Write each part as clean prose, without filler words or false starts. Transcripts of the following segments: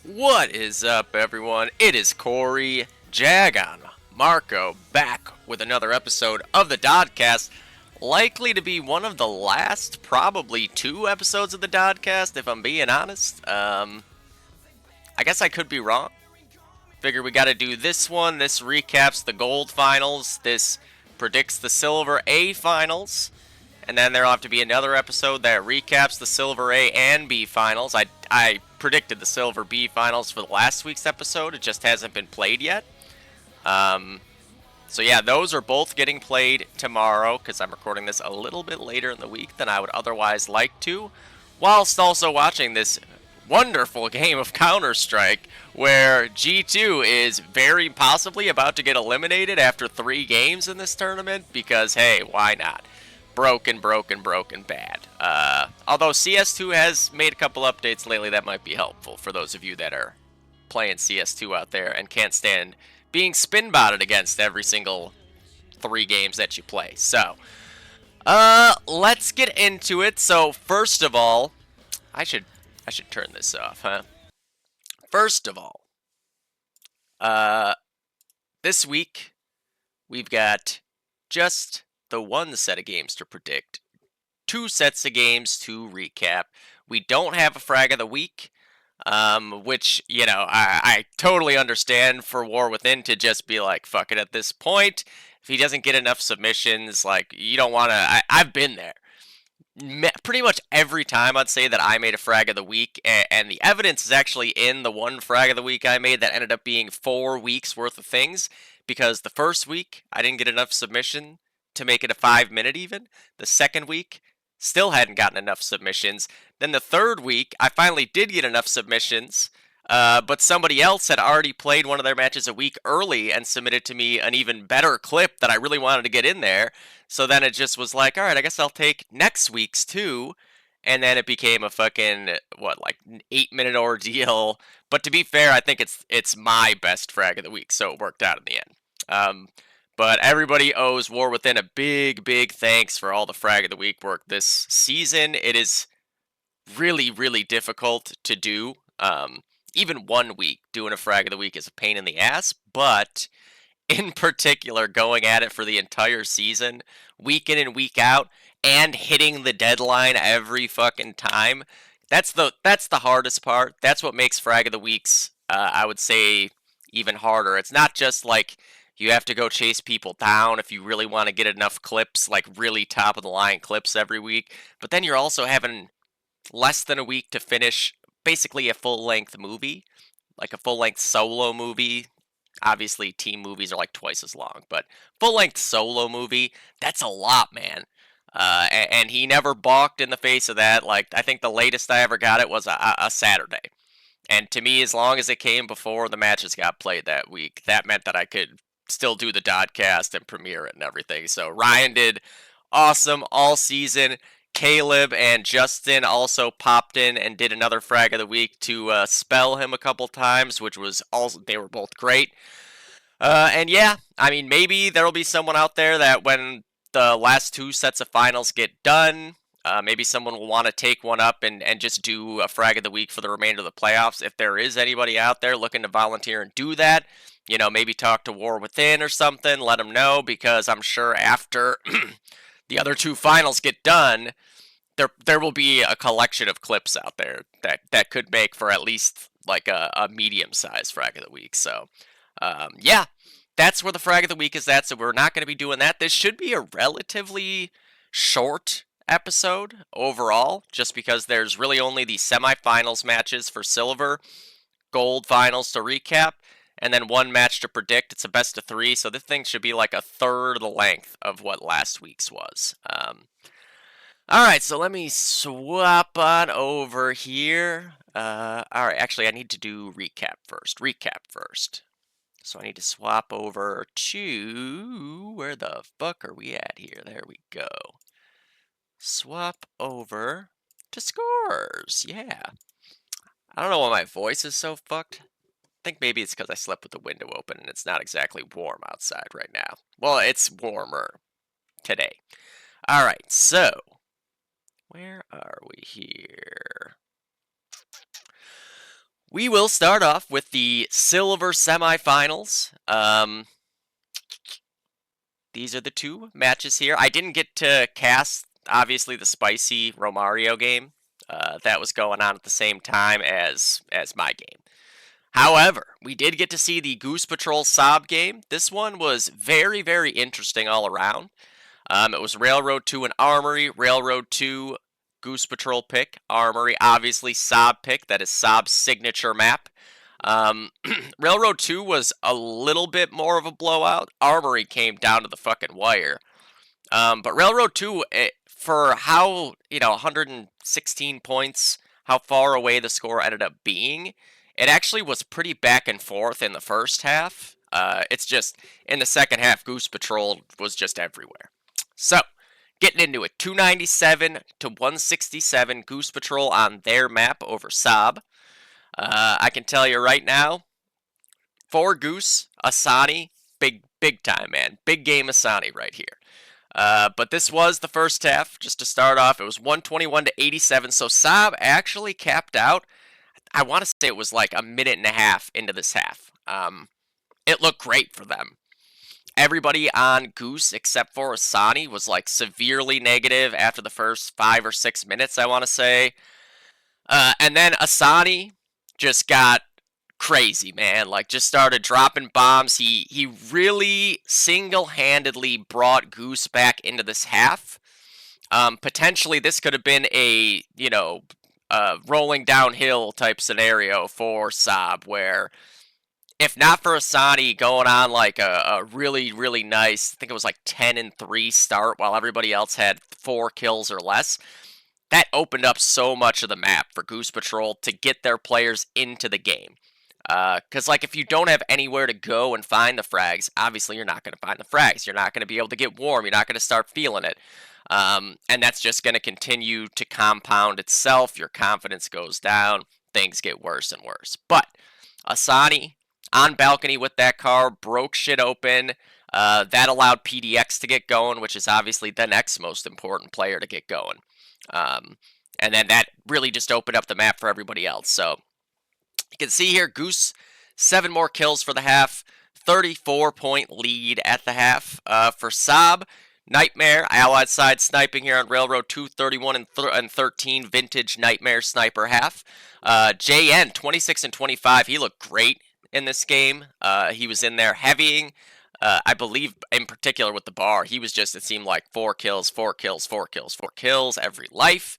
What is up, everyone? It is Corey, Jagon, Marco, back with another episode of the Dodcast. Likely to be one of the last, probably 2 episodes of the Dodcast, if I'm being honest. I guess I could be wrong. Figure we gotta do this one. This recaps the gold finals. This predicts the silver A finals. And then there'll have to be another episode that recaps the Silver A and B finals. I predicted the Silver B finals for last week's episode. It just hasn't been played yet. So yeah, those are both getting played tomorrow because I'm recording this a little bit later in the week than I would otherwise like to, whilst also watching this wonderful game of Counter-Strike where G2 is very possibly about to get eliminated after 3 games in this tournament because, hey, why not? Broken bad. Although CS2 has made a couple updates lately that might be helpful for those of you that are playing CS2 out there and can't stand being spin botted against every single 3 games that you play. So, let's get into it. So, first of all, I should turn this off, huh? First of all, this week we've got just the one set of games to predict, 2 sets of games to recap. We don't have a frag of the week, which, you know, I totally understand for War Within to just be like, fuck it at this point. If he doesn't get enough submissions, like, you don't want to, I've been there. Pretty much every time I'd say that I made a frag of the week, and the evidence is actually in the one frag of the week I made that ended up being 4 weeks worth of things, because the first week I didn't get enough submission to make it a 5-minute even. The second week, still hadn't gotten enough submissions. Then the third week, I finally did get enough submissions, but somebody else had already played one of their matches a week early and submitted to me an even better clip that I really wanted to get in there. So then it just was like, all right, I guess I'll take next week's too. And then it became a fucking, like 8-minute ordeal. But to be fair, I think it's my best frag of the week, so it worked out in the end. But everybody owes War Within a big thanks for all the frag of the week work this season. It is really difficult to do. Even 1 week doing a frag of the week is a pain in the ass, but in particular going at it for the entire season, week in and week out, and hitting the deadline every fucking time, that's the hardest part. That's what makes frag of the weeks, I would say, even harder. It's not just like you have to go chase people down if you really want to get enough clips, like really top of the line clips every week. But then you're also having less than a week to finish basically a full-length movie, like a full-length solo movie. Obviously, team movies are like twice as long, but full-length solo movie, that's a lot, man. And he never balked in the face of that. Like, I think the latest I ever got it was a Saturday. And to me, as long as it came before the matches got played that week, that meant that I could still do the Dodcast and premiere it and everything. So Ryan did awesome all season. Caleb and Justin also popped in and did another frag of the week to spell him a couple times, which was also, they were both great. And yeah, I mean, maybe there'll be someone out there that when the last 2 sets of finals get done, maybe someone will want to take one up and just do a frag of the week for the remainder of the playoffs. If there is anybody out there looking to volunteer and do that, you know, maybe talk to War Within or something, let them know, because I'm sure after the other 2 finals get done, there will be a collection of clips out there that could make for at least like a medium-sized frag of the week. So, yeah, that's where the frag of the week is at, so we're not going to be doing that. This should be a relatively short episode overall, just because there's really only the semifinals matches for silver, gold finals to recap, and then 1 match to predict. It's a best of 3, so this thing should be like a third of the length of what last week's was. Alright, so let me swap on over here. Alright, actually I need to do recap first. So I need to swap over to, where the fuck are we at here? There we go. Swap over to scores, yeah. I don't know why my voice is so fucked. I think maybe it's because I slept with the window open and it's not exactly warm outside right now. Well, it's warmer today. Alright, so where are we here? We will start off with the silver semifinals. These are the two matches here. I didn't get to cast, obviously, the spicy Romario game. That was going on at the same time as my game. However, we did get to see the Goose Patrol Sob game. This one was very, very interesting all around. It was Railroad 2 and Armory. Railroad 2 Goose Patrol pick. Armory, obviously, Sob pick. That is Sob's signature map. Railroad 2 was a little bit more of a blowout. Armory came down to the fucking wire. But Railroad 2, for how, 116 points, how far away the score ended up being, it actually was pretty back and forth in the first half. It's just, in the second half, Goose Patrol was just everywhere. So, getting into it, 297 to 167, Goose Patrol on their map over Sob. I can tell you right now, for Goose, Asani, big time, man. Big game Asani right here. But this was the first half, just to start off. It was 121 to 87, so Sob actually capped out. I want to say it was like a minute and a half into this half. It looked great for them. Everybody on Goose, except for Asani, was like severely negative after the first 5 or 6 minutes, I want to say. And then Asani just got crazy, man. Like, just started dropping bombs. He really single-handedly brought Goose back into this half. Potentially, this could have been a, rolling downhill type scenario for Sob, where if not for Asani going on like a really, really nice, I think it was like 10-3 start while everybody else had 4 kills or less, that opened up so much of the map for Goose Patrol to get their players into the game. Because, if you don't have anywhere to go and find the frags, obviously you're not going to find the frags. You're not going to be able to get warm. You're not going to start feeling it. And that's just going to continue to compound itself. Your confidence goes down. Things get worse and worse. But Asani, on balcony with that car, broke shit open. That allowed PDX to get going, which is obviously the next most important player to get going. And then that really just opened up the map for everybody else. So you can see here, Goose, 7 more kills for the half, 34-point lead at the half. For Sob, Nightmare, Allied side sniping here on Railroad 2, 31 and 13, vintage Nightmare sniper half. JN, 26 and 25, he looked great in this game. He was in there heavying. I believe, in particular with the bar, he was just, it seemed like 4 kills, 4 kills, 4 kills, 4 kills every life.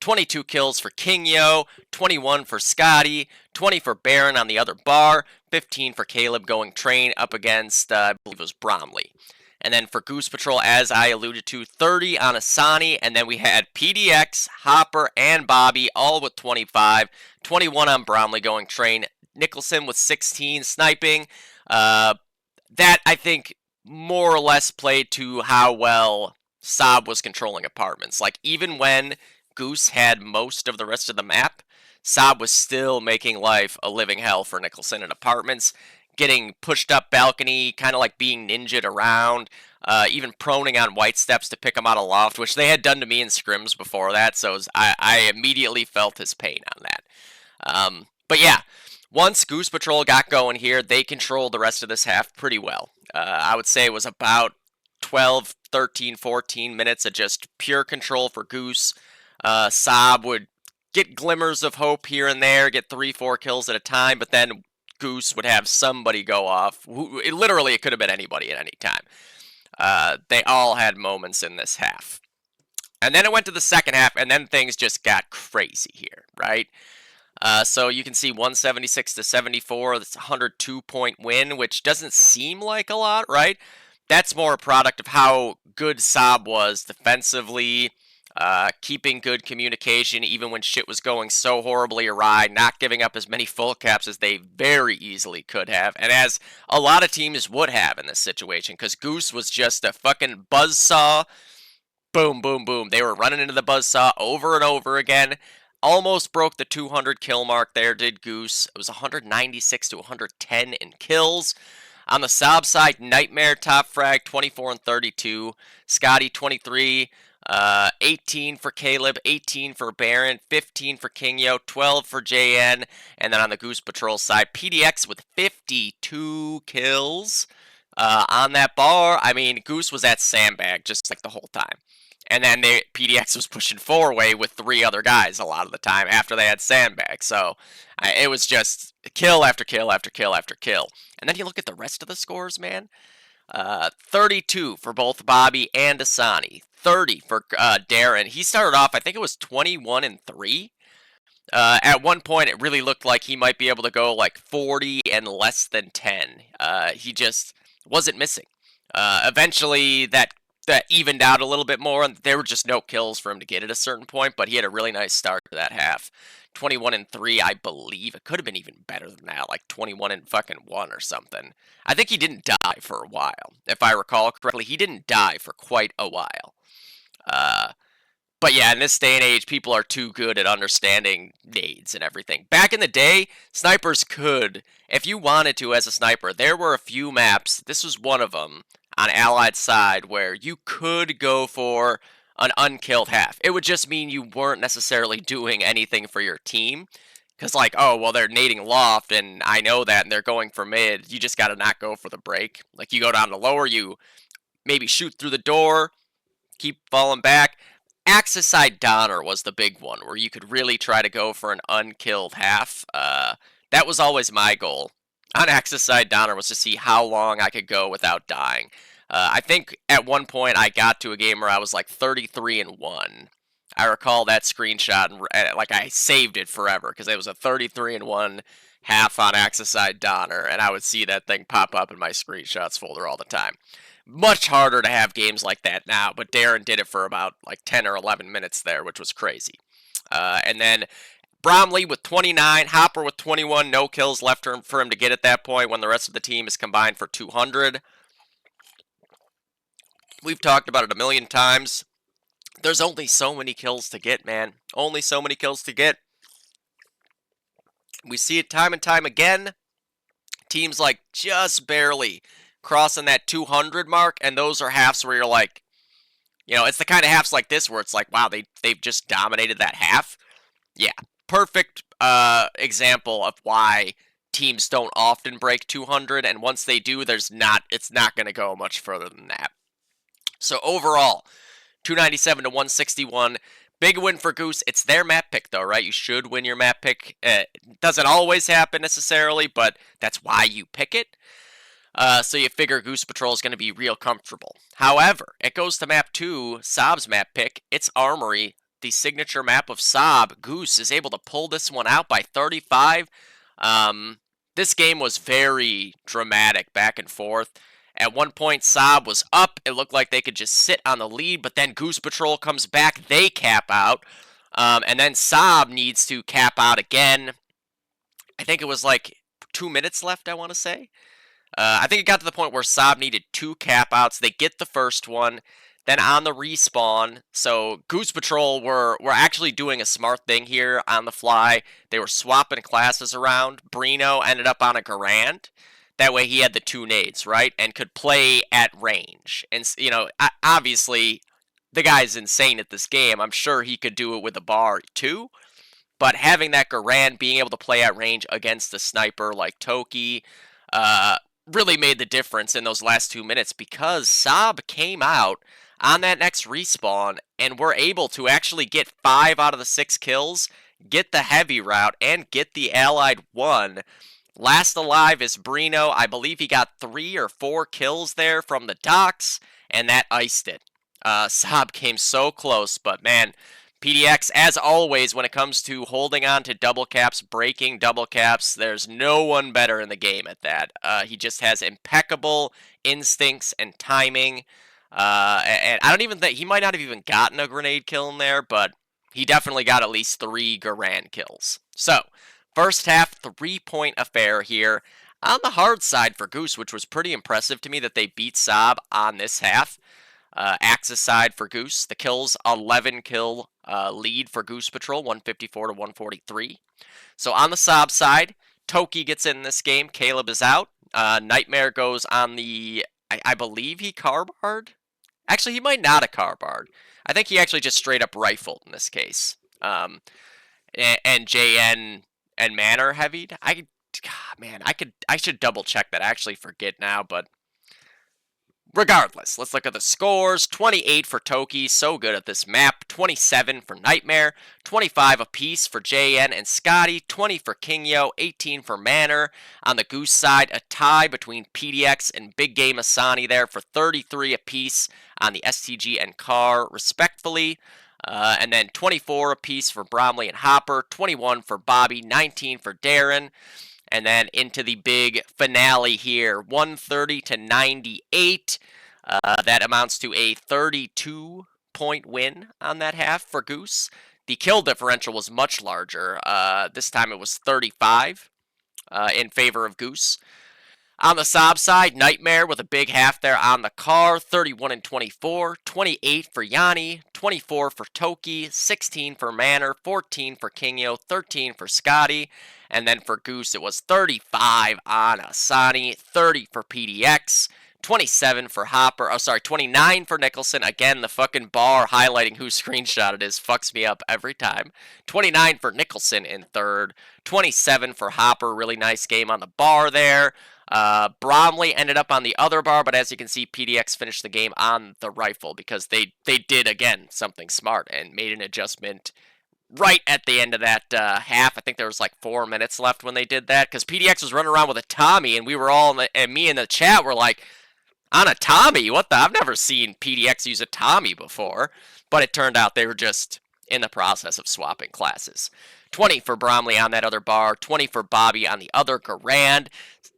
22 kills for King Yo, 21 for Scotty, 20 for Baron on the other bar, 15 for Caleb going train up against, I believe it was Bromley. And then for Goose Patrol, as I alluded to, 30 on Asani, and then we had PDX, Hopper, and Bobby, all with 25, 21 on Bromley going train, Nicholson with 16 sniping. That, I think, more or less played to how well Sob was controlling apartments. Like, even when Goose had most of the rest of the map, Sob was still making life a living hell for Nicholson in apartments, getting pushed up balcony, kind of like being ninja'd around, even proning on white steps to pick him out of loft, which they had done to me in scrims before that, so I immediately felt his pain on that. But yeah, once Goose Patrol got going here, they controlled the rest of this half pretty well. I would say it was about 12, 13, 14 minutes of just pure control for Goose. Sob would get glimmers of hope here and there, get 3-4 kills at a time, but then Goose would have somebody go off. Literally, it could have been anybody at any time. They all had moments in this half. And then it went to the second half, and then things just got crazy here, right? So you can see 176 to 74, that's a 102-point win, which doesn't seem like a lot, right? That's more a product of how good Sob was defensively, keeping good communication even when shit was going so horribly awry, not giving up as many full caps as they very easily could have, and as a lot of teams would have in this situation, because Goose was just a fucking buzzsaw. Boom, boom, boom. They were running into the buzzsaw over and over again. Almost broke the 200 kill mark there, did Goose. It was 196 to 110 in kills. On the Sob side, Nightmare top frag, 24 and 32. Scotty, 23. 18 for Caleb, 18 for Baron, 15 for Kingyo, 12 for JN, and then on the Goose Patrol side, PDX with 52 kills on that bar. I mean, Goose was at sandbag just like the whole time. And then PDX was pushing four-way with three other guys a lot of the time after they had sandbag. So it was just kill after kill after kill after kill. And then you look at the rest of the scores, man. 32 for both Bobby and Asani. 30 for Darren. He started off, I think it was 21 and 3. At one point, it really looked like he might be able to go like 40 and less than 10. He just wasn't missing. Eventually, that evened out a little bit more, and there were just no kills for him to get at a certain point, but he had a really nice start to that half. 21 and 3, I believe. It could have been even better than that, like 21 and fucking 1 or something. I think he didn't die for a while. If I recall correctly, he didn't die for quite a while. But yeah, in this day and age, people are too good at understanding nades and everything. Back in the day, snipers could, if you wanted to as a sniper, there were a few maps, this was one of them, on Allied side, where you could go for an unkilled half. It would just mean you weren't necessarily doing anything for your team. Because like, oh, well, they're nading loft, and I know that, and they're going for mid. You just got to not go for the break. Like, you go down to lower, you maybe shoot through the door, keep falling back. Axis side Donner was the big one, where you could really try to go for an unkilled half. That was always my goal on Axis side Donner, was to see how long I could go without dying. I think at one point I got to a game where I was like 33 and 1. I recall that screenshot, and like I saved it forever, because it was a 33 and 1 half on Axis side Donner, and I would see that thing pop up in my screenshots folder all the time. Much harder to have games like that now, but Darren did it for about like 10 or 11 minutes there, which was crazy. And then Bromley with 29, Hopper with 21, no kills left for him to get at that point when the rest of the team is combined for 200. We've talked about it a million times. There's only so many kills to get, man. Only so many kills to get. We see it time and time again. Teams like just barely crossing that 200 mark, and those are halves where you're like, you know, it's the kind of halves like this where it's like, wow, they've just dominated that half. Yeah, perfect example of why teams don't often break 200, and once they do, it's not going to go much further than that. So overall, 297 to 161. Big win for Goose. It's their map pick, though, right? You should win your map pick. It doesn't always happen necessarily, but that's why you pick it. So you figure Goose Patrol is going to be real comfortable. However, it goes to map 2, Saab's map pick. It's Armory, the signature map of Saab. Goose is able to pull this one out by 35. This game was very dramatic, back and forth. At one point, Saab was up. It looked like they could just sit on the lead, but then Goose Patrol comes back. They cap out. And then Saab needs to cap out again. I think it was like 2 minutes left, I want to say. I think it got to the point where Saab needed 2 cap outs. They get the first one. Then on the respawn, so Goose Patrol were actually doing a smart thing here on the fly. They were swapping classes around. Brino ended up on a Garand. That way he had the 2 nades, right? And could play at range. And, you know, obviously, the guy's insane at this game. I'm sure he could do it with a bar, too. But having that Garand being able to play at range against a sniper like Toki really made the difference in those last 2 minutes, because Saab came out on that next respawn and were able to actually get 5 out of the 6 kills, get the heavy route, and get the Allied 1. Last alive is Brino. I believe he got 3 or 4 kills there from the docks, and that iced it. Saab came so close, but man, PDX, as always, when it comes to holding on to double caps, breaking double caps, there's no one better in the game at that. He just has impeccable instincts and timing. And I don't even think, he might not have even gotten a grenade kill in there, but he definitely got at least 3 Garand kills. So, first half, 3-point affair here. On the hard side for Goose, which was pretty impressive to me that they beat Saab on this half. Axis side for Goose, the kills, 11 kill lead for Goose Patrol, 154 to 143. So on the Saab side, Toki gets in this game, Caleb is out. Nightmare goes on the, I believe he carbarred Actually, he might not have car barred. I think he actually just straight up rifled in this case. And JN and Manor heavied. I should double check that. I actually forget now, but regardless, let's look at the scores. 28 for Toki, so good at this map. 27 for Nightmare. 25 apiece for JN and Scotty. 20 for Kingyo. 18 for Manor. On the Goose side, a tie between PDX and Big Game Asani there for 33 apiece on the STG and Car, respectfully. And then 24 apiece for Bromley and Hopper. 21 for Bobby. 19 for Darren. And then into the big finale here, 130 to 98. That amounts to a 32-point win on that half for Goose. The kill differential was much larger. This time it was 35 in favor of Goose. On the Sob side, Nightmare with a big half there on the Car, 31 and 24, 28 for Yanni, 24 for Toki, 16 for Manor, 14 for Kingyo, 13 for Scotty, and then for Goose it was 35 on Asani, 30 for PDX, 27 for Hopper, 29 for Nicholson. Again, the fucking bar highlighting whose screenshot it is fucks me up every time. 29 for Nicholson in third, 27 for Hopper, really nice game on the bar there. Bromley ended up on the other bar, but as you can see, PDX finished the game on the rifle because they did, again, something smart and made an adjustment right at the end of that half. I think there was like 4 minutes left when they did that because PDX was running around with a Tommy, and we were all, and me in the chat were like, on a Tommy? What the? I've never seen PDX use a Tommy before, but it turned out they were just in the process of swapping classes. 20 for Bromley on that other bar, 20 for Bobby on the other Garand.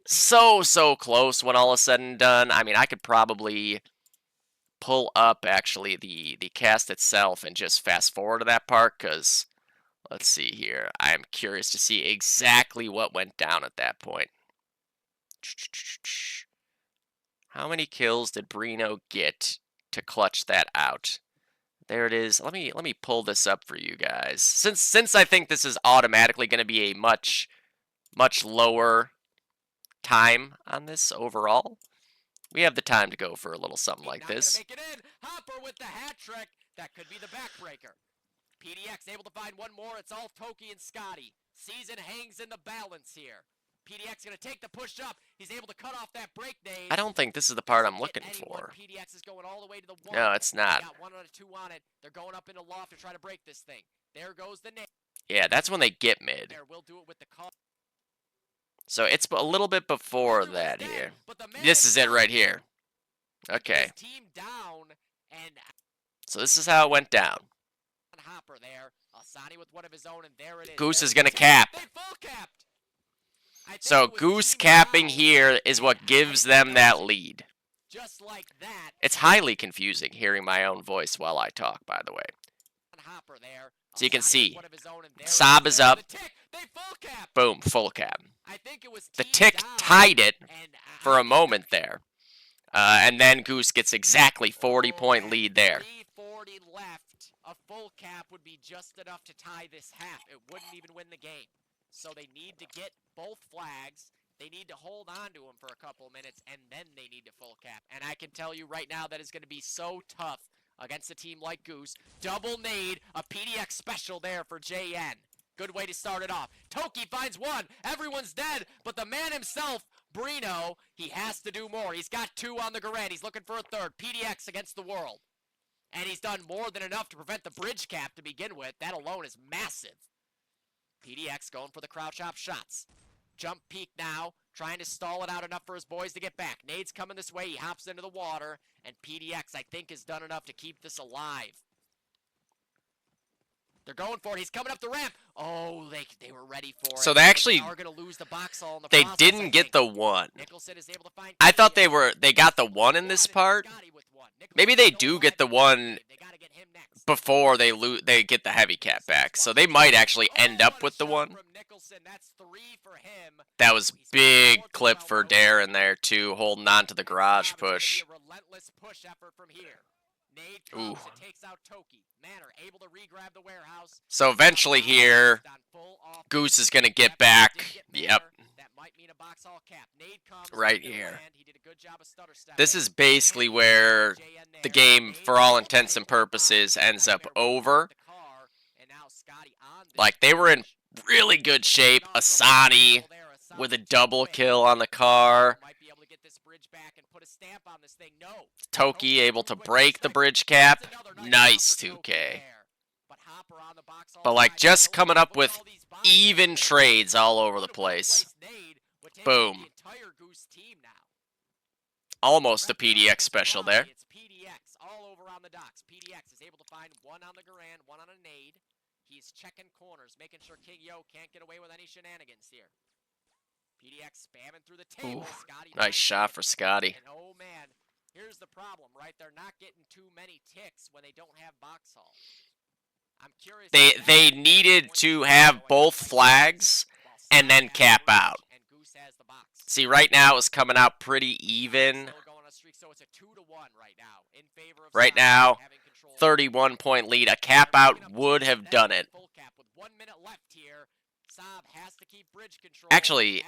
So close when all is said and done. I mean, I could probably pull up, actually, the cast itself and just fast forward to that part, because, let's see here. I'm curious to see exactly what went down at that point. How many kills did Brino get to clutch that out? There it is. Let me pull this up for you guys. Since I think this is automatically going to be a much lower time on this overall, we have the time to go for a little something like this. Make it in. Hopper with the hat trick. That could be the backbreaker. PDX able to find one more. It's all Toki and Scotty. Season hangs in the balance here. PDX going to take the push up. He's able to cut off that break nade. I don't think this is the part I'm looking for. PDX is going all the way to the one. No, it's not. Got 1 out of 2 on it. They're going up in the loft to try to break this thing. There goes the nade. Yeah, that's when they get mid. We'll do it with the call. So it's a little bit before that here. This is it right here. Okay. Team down and so this is how it went down. Hopper there. Asani with one of his own, and there it is. Goose is going to cap. They full capped. So Goose capping here is what gives them that lead. Just like that. It's highly confusing hearing my own voice while I talk, by the way. So you can see, Sob is up. Boom, full cap. The tick tied it for a moment there. And then Goose gets exactly 40-point lead there. 3:40 left. A full cap would be just enough to tie this half. It wouldn't even win the game. So they need to get both flags. They need to hold on to them for a couple minutes, and then they need to full cap. And I can tell you right now that is going to be so tough against a team like Goose. Double nade, a PDX special there for JN. Good way to start it off. Toki finds one. Everyone's dead, but the man himself, Brino, he has to do more. He's got 2 on the Garand. He's looking for a third. PDX against the world. And he's done more than enough to prevent the bridge cap to begin with. That alone is massive. PDX going for the crouch hop shots. Jump peek now, trying to stall it out enough for his boys to get back. Nade's coming this way. He hops into the water, and PDX, I think, has done enough to keep this alive. They're going for it. He's coming up the ramp. Oh, they were ready for it. So they actually, are going to lose the box all in the they process, didn't get the 1. Nicholson is able to find I thought they got the 1 in this part. Maybe they do get the 1 before they get the heavy cap back. So they might actually end up with the 1. That was big clip for Darren there too, holding on to the garage push. Ooh. So eventually here, Goose is going to get back. Yep. need a box all cap. Nade comes right into the here. land. He did a good job of stutter stepping. This is basically where the game, for all intents and purposes, ends up over. Like, they were in really good shape. Asani with a double kill on the car. Toki able to break the bridge cap. Nice 2K. But, like, just coming up with even trades all over the place. Boom. Almost a PDX special there. It's PDX all over on the docks. PDX is able to find one on the Garand, one on a nade. He's checking corners, making sure King Yo can't get away with any shenanigans here. PDX spamming through the table. Nice shot for Scotty. And oh man, here's the problem, right? They're not getting too many ticks when they don't have box haul. I'm curious. They needed to have both flags and then cap out. See, right now it's coming out pretty even. Right now, 31-point lead. A cap out would have done it. Actually,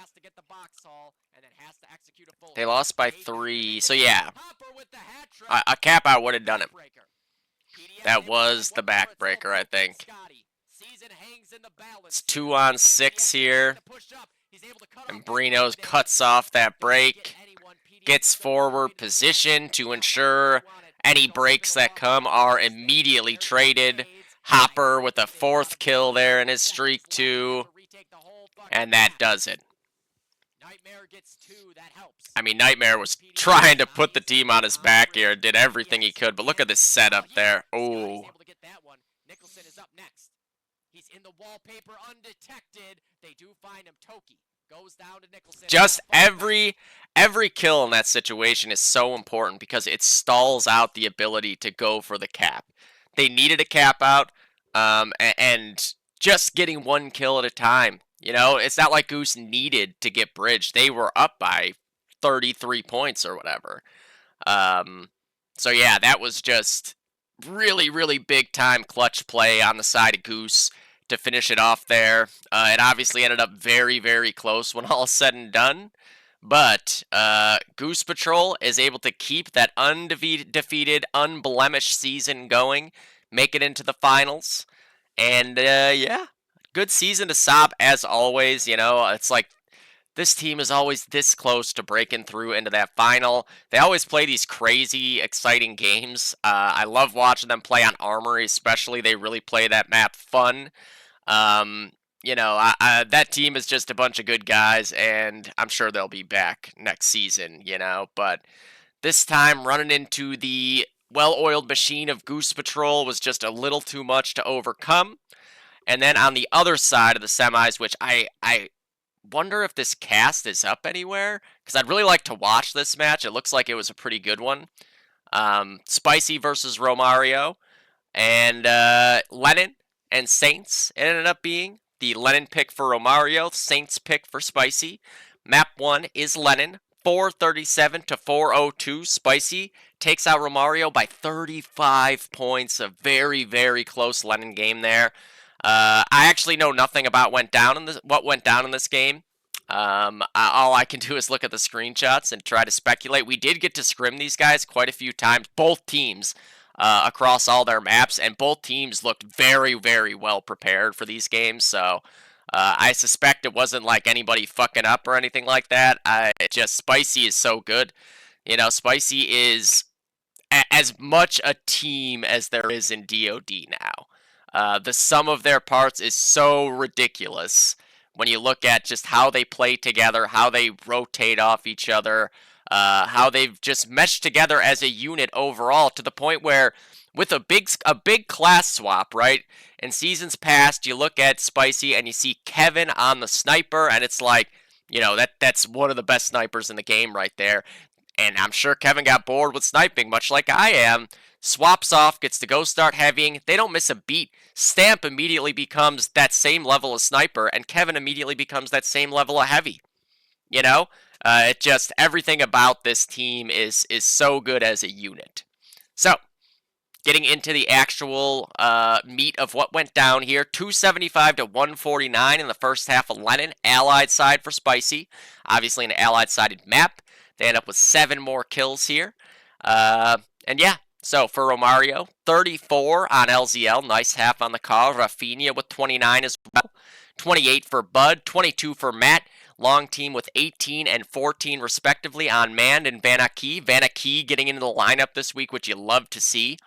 they lost by 3, so yeah. A cap out would have done it. That was the backbreaker, I think. It's 2-on-6 here. And Brino cuts off that break. Gets forward position to ensure any breaks that come are immediately traded. Hopper with a 4th kill there in his streak too. And that does it. I mean, Nightmare was trying to put the team on his back here. Did everything he could. But look at this setup there. Oh. Nicholson is up next. He's in the wallpaper undetected. They do find him. Toki goes down to Nicholson. Just every kill in that situation is so important because it stalls out the ability to go for the cap. They needed a cap out, and just getting 1 kill at a time. You know, it's not like Goose needed to get bridged. They were up by 33 points or whatever. So yeah, that was just really, really big time clutch play on the side of Goose to finish it off there. It obviously ended up very, very close when all is said and done. But Goose Patrol is able to keep that undefeated, unblemished season going, make it into the finals. And yeah, good season to Saab as always. You know, it's like this team is always this close to breaking through into that final. They always play these crazy, exciting games. I love watching them play on Armory, especially. They really play that map fun. You know, that team is just a bunch of good guys, and I'm sure they'll be back next season, you know. But this time, running into the well-oiled machine of Goose Patrol was just a little too much to overcome. And then on the other side of the semis, which I wonder if this cast is up anywhere, because I'd really like to watch this match. It looks like it was a pretty good one. Spicy versus Romario, and Lennon and Saints. It ended up being the Lennon pick for Romario, Saints pick for Spicy. Map 1 is Lennon, 437 to 402. Spicy takes out Romario by 35 points. A very, very close Lennon game there. I actually know nothing about what went down in this game. All I can do is look at the screenshots and try to speculate. We did get to scrim these guys quite a few times, both teams, across all their maps, and both teams looked very, very well prepared for these games. So I suspect it wasn't like anybody fucking up or anything like that. Spicy is so good. You know, Spicy is as much a team as there is in DoD now. The sum of their parts is so ridiculous when you look at just how they play together, how they rotate off each other, how they've just meshed together as a unit overall, to the point where with a big class swap, right? In seasons past, you look at Spicy and you see Kevin on the sniper, and it's like, you know, that's one of the best snipers in the game right there. And I'm sure Kevin got bored with sniping, much like I am. Swaps off, gets to go start heavying. They don't miss a beat. Stamp immediately becomes that same level of sniper, and Kevin immediately becomes that same level of heavy. You know? It just, everything about this team is so good as a unit. So, getting into the actual meat of what went down here, 275 to 149 in the first half of Lennon. Allied side for Spicy. Obviously, an allied-sided map. They end up with 7 more kills here. And yeah, so for Romario, 34 on LZL. Nice half on the call. Rafinha with 29 as well. 28 for Bud. 22 for Matt. Long team with 18 and 14 respectively on Mand and Vanaki. Vanaki getting into the lineup this week, which you love to see.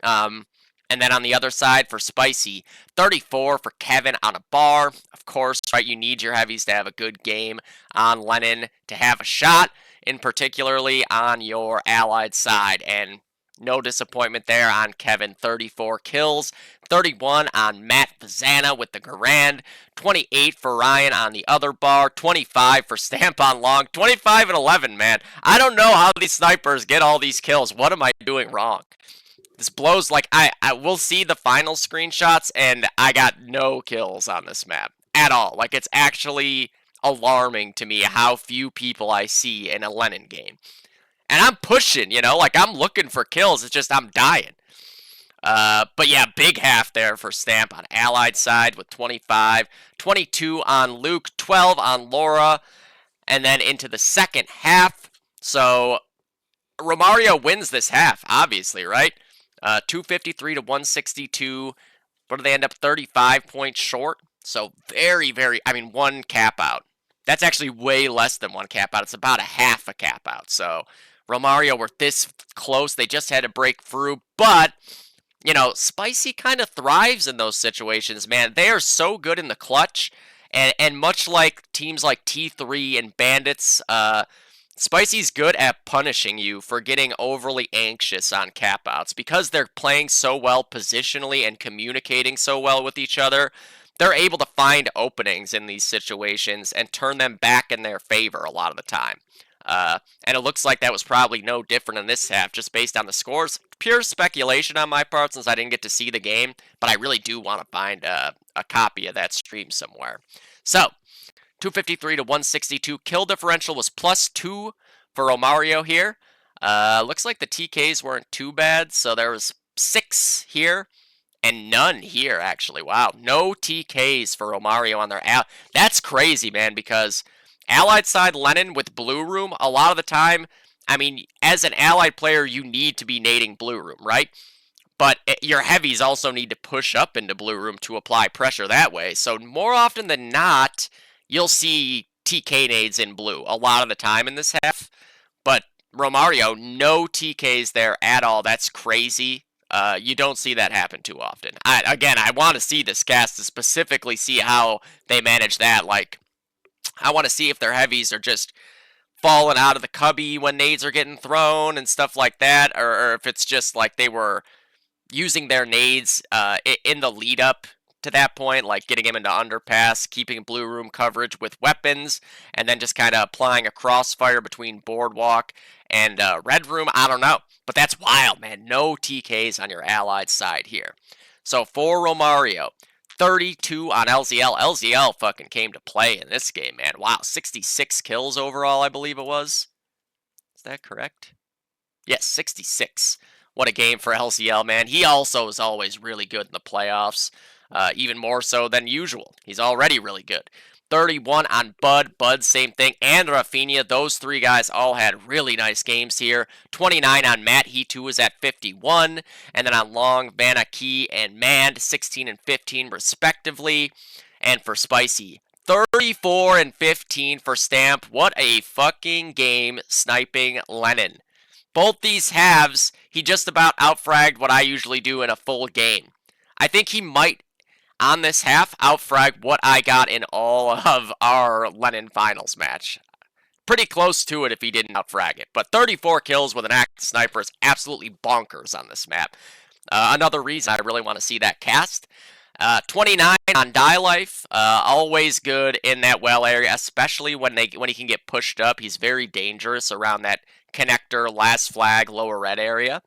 And then on the other side for Spicy, 34 for Kevin on a bar. Of course, right, you need your heavies to have a good game on Lennon to have a shot, and particularly on your allied side. And no disappointment there on Kevin, 34 kills. 31 on Matt Fazana with the Garand. 28 for Ryan on the other bar. 25 for Stamp on long. 25 and 11, man. I don't know how these snipers get all these kills. What am I doing wrong? This blows. Like, I will see the final screenshots, and I got no kills on this map at all. Like, it's actually alarming to me how few people I see in a Lennon game. And I'm pushing, you know, like I'm looking for kills. It's just I'm dying. But yeah, big half there for Stamp on Allied side with 25. 22 on Luke, 12 on Laura, and then into the second half. So Romario wins this half, obviously, right? 253 to 162. What do they end up? 35 points short. So very, very, I mean, one cap out. That's actually way less than one cap out. It's about a half a cap out. So Romario were this close. They just had to break through. But, you know, Spicy kind of thrives in those situations, man. They are so good in the clutch. And much like teams like T3 and Bandits, Spicy's good at punishing you for getting overly anxious on cap outs. Because they're playing so well positionally and communicating so well with each other, they're able to find openings in these situations and turn them back in their favor a lot of the time. And it looks like that was probably no different in this half, just based on the scores. Pure speculation on my part since I didn't get to see the game, but I really do want to find a copy of that stream somewhere. So, 253 to 162. Kill differential was +2 for Romario here. Looks like the TKs weren't too bad, so there was 6 here. And none here, actually. Wow. No TKs for Romario on their That's crazy, man, because Allied side Lennon with Blue Room, a lot of the time, I mean, as an Allied player, you need to be nading Blue Room, right? But your heavies also need to push up into Blue Room to apply pressure that way. So more often than not, you'll see TK nades in blue a lot of the time in this half. But Romario, no TKs there at all. That's crazy. You don't see that happen too often. I want to see this cast to specifically see how they manage that. Like, I want to see if their heavies are just falling out of the cubby when nades are getting thrown and stuff like that, or if it's just like they were using their nades in the lead up to that point, like getting him into underpass, keeping Blue Room coverage with weapons, and then just kind of applying a crossfire between Boardwalk and Red Room. I don't know. But that's wild, man. No TKs on your allied side here. So for Romario, 32 on LZL. LZL fucking came to play in this game, man. Wow, 66 kills overall, I believe it was. Is that correct? Yes, 66. What a game for LZL, man. He also is always really good in the playoffs. Even more so than usual. He's already really good. 31 on Bud. Bud, same thing. And Rafinha. Those three guys all had really nice games here. 29 on Matt. He too was at 51. And then on Long, Vanaki and Mand, 16 and 15 respectively. And for Spicy, 34 and 15 for Stamp. What a fucking game sniping Lennon. Both these halves, he just about outfragged what I usually do in a full game. I think he might, on this half, outfrag what I got in all of our Lennon Finals match. Pretty close to it if he didn't outfrag it. But 34 kills with an active sniper is absolutely bonkers on this map. Another reason I really want to see that cast. 29 on Die Life, always good in that well area, especially when he can get pushed up. He's very dangerous around that connector, last flag, lower red area.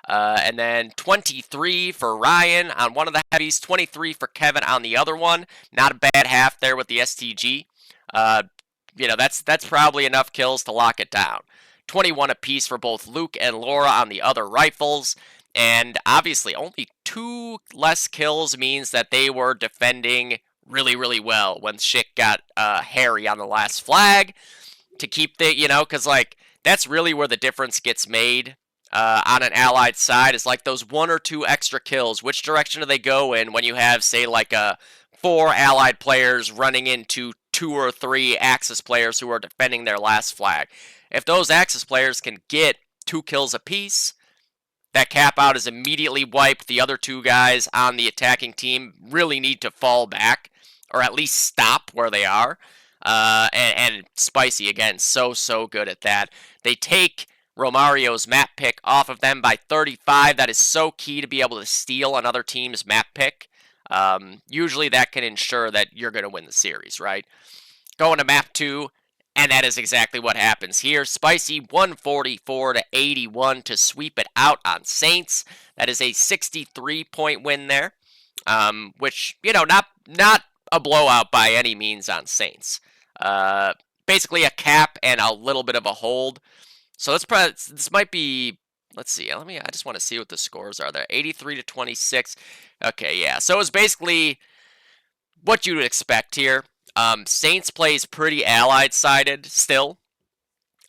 And then 23 for Ryan on one of the heavies, 23 for Kevin on the other one. Not a bad half there with the STG. That's probably enough kills to lock it down. 21 apiece for both Luke and Laura on the other rifles. And obviously, only 2 less kills means that they were defending really, really well when shit got hairy on the last flag to keep the, because, like, that's really where the difference gets made on an allied side is like those 1 or 2 extra kills. Which direction do they go in when you have, say, like 4 allied players running into 2 or 3 Axis players who are defending their last flag? If those Axis players can get 2 kills apiece, that cap out is immediately wiped. The other 2 guys on the attacking team really need to fall back or at least stop where they are. And Spicy, again, so good at that. They take Romario's map pick off of them by 35. That is so key to be able to steal another team's map pick. Usually that can ensure that you're going to win the series, right? Going to map 2, and that is exactly what happens here. Spicy 144 to 81 to sweep it out on Saints. That is a 63-point win there, which, not a blowout by any means on Saints. Basically a cap and a little bit of a hold. So this might be, let's see. I just want to see what the scores are there. 83 to 26. Okay, yeah. So it was basically what you would expect here. Saints plays pretty allied-sided still.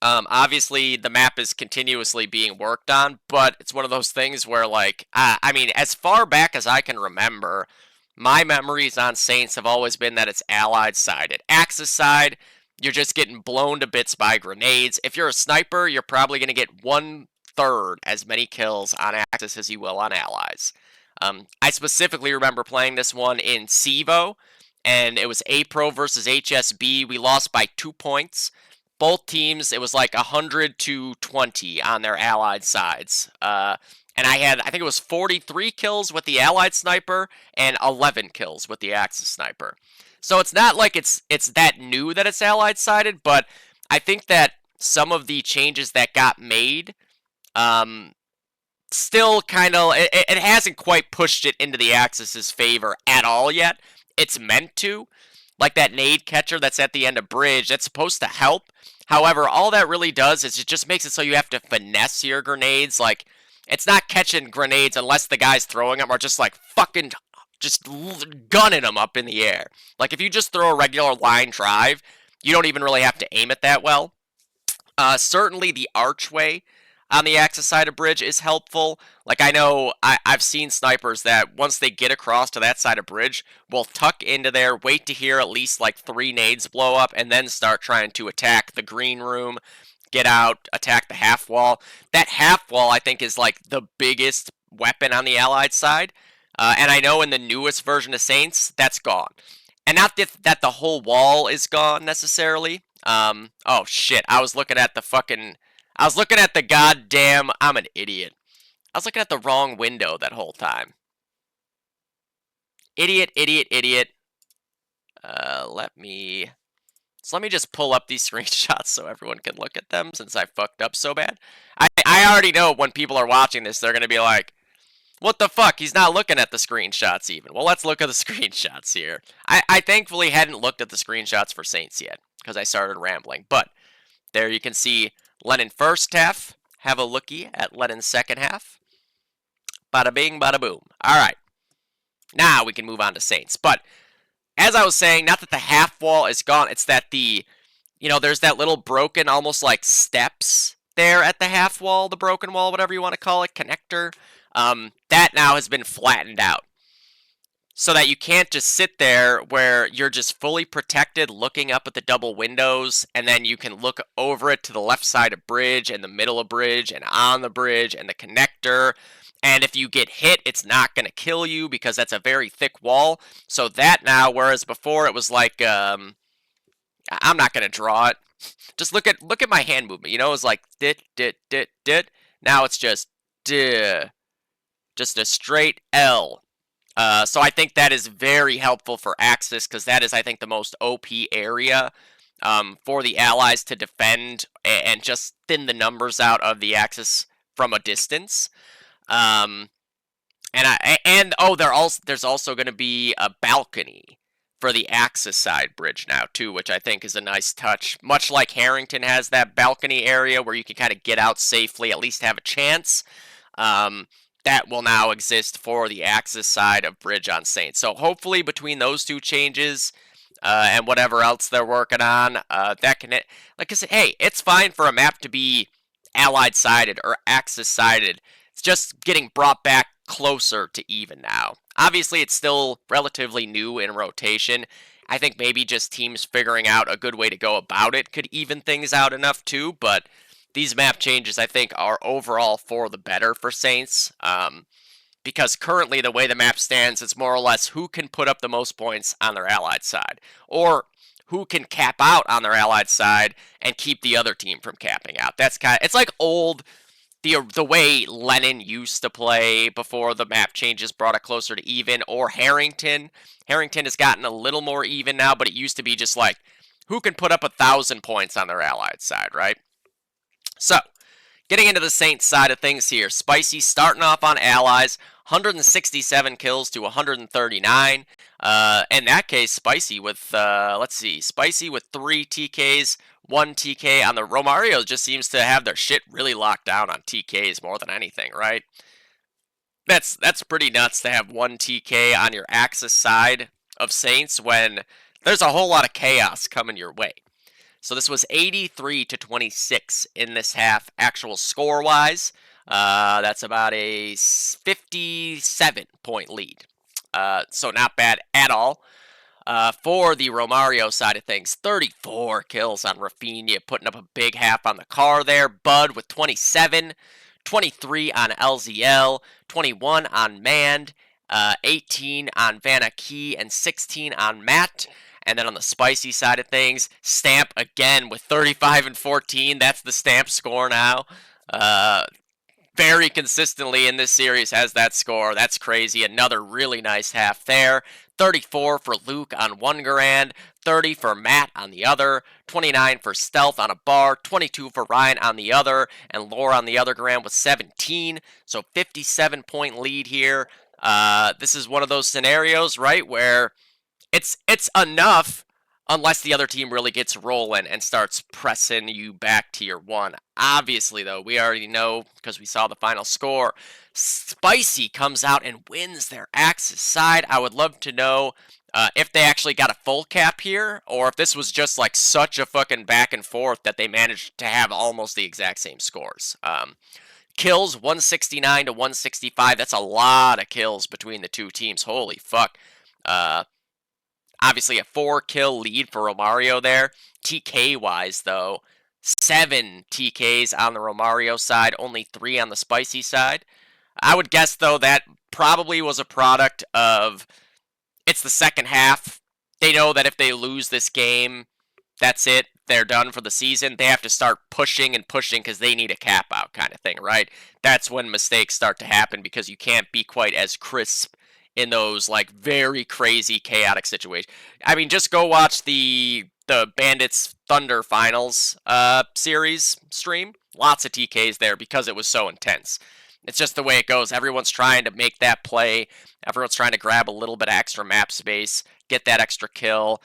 Obviously, the map is continuously being worked on, but it's one of those things where, like, as far back as I can remember, my memories on Saints have always been that it's allied-sided. Axis side, you're just getting blown to bits by grenades. If you're a sniper, you're probably going to get 1/3 as many kills on Axis as you will on allies. I specifically remember playing this one in CEVO, and it was A-Pro versus HSB. We lost by 2 points. Both teams, it was like 100 to 20 on their allied sides. And I think it was 43 kills with the allied sniper and 11 kills with the Axis sniper. So it's not like it's that new that it's allied-sided, but I think that some of the changes that got made still kind of, it hasn't quite pushed it into the Axis's favor at all yet. It's meant to. Like that nade catcher that's at the end of bridge, that's supposed to help. However, all that really does is it just makes it so you have to finesse your grenades. Like, it's not catching grenades unless the guys throwing them are just like fucking just gunning them up in the air. Like, if you just throw a regular line drive, you don't even really have to aim it that well. Certainly the archway on the Axis side of bridge is helpful. Like, I know I've seen snipers that once they get across to that side of bridge will tuck into there, wait to hear at least like 3 nades blow up, and then start trying to attack the green room, get out, attack the half wall. That half wall, I think, is like the biggest weapon on the Allied side. And I know in the newest version of Saints, that's gone. And not that the whole wall is gone necessarily. Oh shit, I was looking at the goddamn, I'm an idiot. I was looking at the wrong window that whole time. Idiot. Let me just pull up these screenshots so everyone can look at them since I fucked up so bad. I already know when people are watching this, they're going to be like, what the fuck? He's not looking at the screenshots even. Well, let's look at the screenshots here. I thankfully hadn't looked at the screenshots for Saints yet because I started rambling. But there you can see Lennon first half. Have a lookie at Lennon's second half. Bada bing, bada boom. All right. Now we can move on to Saints. But as I was saying, not that the half wall is gone. It's that there's that little broken, almost like steps there at the half wall, the broken wall, whatever you want to call it, connector. That now has been flattened out. So that you can't just sit there where you're just fully protected looking up at the double windows, and then you can look over it to the left side of bridge and the middle of bridge and on the bridge and the connector. And if you get hit, it's not going to kill you because that's a very thick wall. So that now, whereas before it was like, I'm not going to draw it. Just look at my hand movement. It was like, dit. Now it's just, duh. Just a straight L. So I think that is very helpful for Axis because that is, I think, the most OP area for the Allies to defend and just thin the numbers out of the Axis from a distance. There's also going to be a balcony for the Axis side bridge now too, which I think is a nice touch. Much like Harrington has that balcony area where you can kind of get out safely, at least have a chance. that will now exist for the Axis side of Bridge on Saints. So hopefully between those two changes and whatever else they're working on, that can, like I said, hey, it's fine for a map to be Allied sided or Axis sided. It's just getting brought back closer to even now. Obviously, it's still relatively new in rotation. I think maybe just teams figuring out a good way to go about it could even things out enough too, but these map changes I think are overall for the better for Saints. Because currently the way the map stands, it's more or less who can put up the most points on their allied side, or who can cap out on their allied side and keep the other team from capping out. That's kind of, it's like old the way Lennon used to play before the map changes brought it closer to even, or Harrington. Harrington has gotten a little more even now, but it used to be just like who can put up 1,000 points on their allied side, right? So, getting into the Saints side of things here, Spicy starting off on allies, 167 kills to 139. In that case, Spicy with, let's see, Spicy with 3 TKs, 1 TK on the Romario just seems to have their shit really locked down on TKs more than anything, right? That's pretty nuts to have 1 TK on your Axis side of Saints when there's a whole lot of chaos coming your way. So this was 83 to 26 in this half, actual score-wise. That's about a 57-point lead. So not bad at all. For the Romario side of things, 34 kills on Rafinha, putting up a big half on the car there. Bud with 27, 23 on LZL, 21 on Mand, 18 on Vanaki, and 16 on Matt. And then on the Spicy side of things, Stamp again with 35 and 14. That's the Stamp score now. Very consistently in this series has that score. That's crazy. Another really nice half there. 34 for Luke on one Garand, 30 for Matt on the other, 29 for Stealth on a bar, 22 for Ryan on the other, and Laura on the other Garand with 17. So 57-point lead here. This is one of those scenarios, right, where it's enough unless the other team really gets rolling and starts pressing you back to your one. Obviously, though, we already know because we saw the final score. Spicy comes out and wins their Axis side. I would love to know if they actually got a full cap here, or if this was just like such a fucking back and forth that they managed to have almost the exact same scores. Kills 169 to 165. That's a lot of kills between the two teams. Holy fuck. Obviously, a 4-kill lead for Romario there. TK-wise, though, 7 TKs on the Romario side, only 3 on the Spicy side. I would guess, though, that probably was a product of it's the second half. They know that if they lose this game, that's it. They're done for the season. They have to start pushing and pushing because they need a cap out kind of thing, right? That's when mistakes start to happen because you can't be quite as crisp in those like very crazy chaotic situations. I mean, just go watch the Bandits Thunder Finals series stream. Lots of TKs there because it was so intense. It's just the way it goes. Everyone's trying to make that play. Everyone's trying to grab a little bit of extra map space, get that extra kill,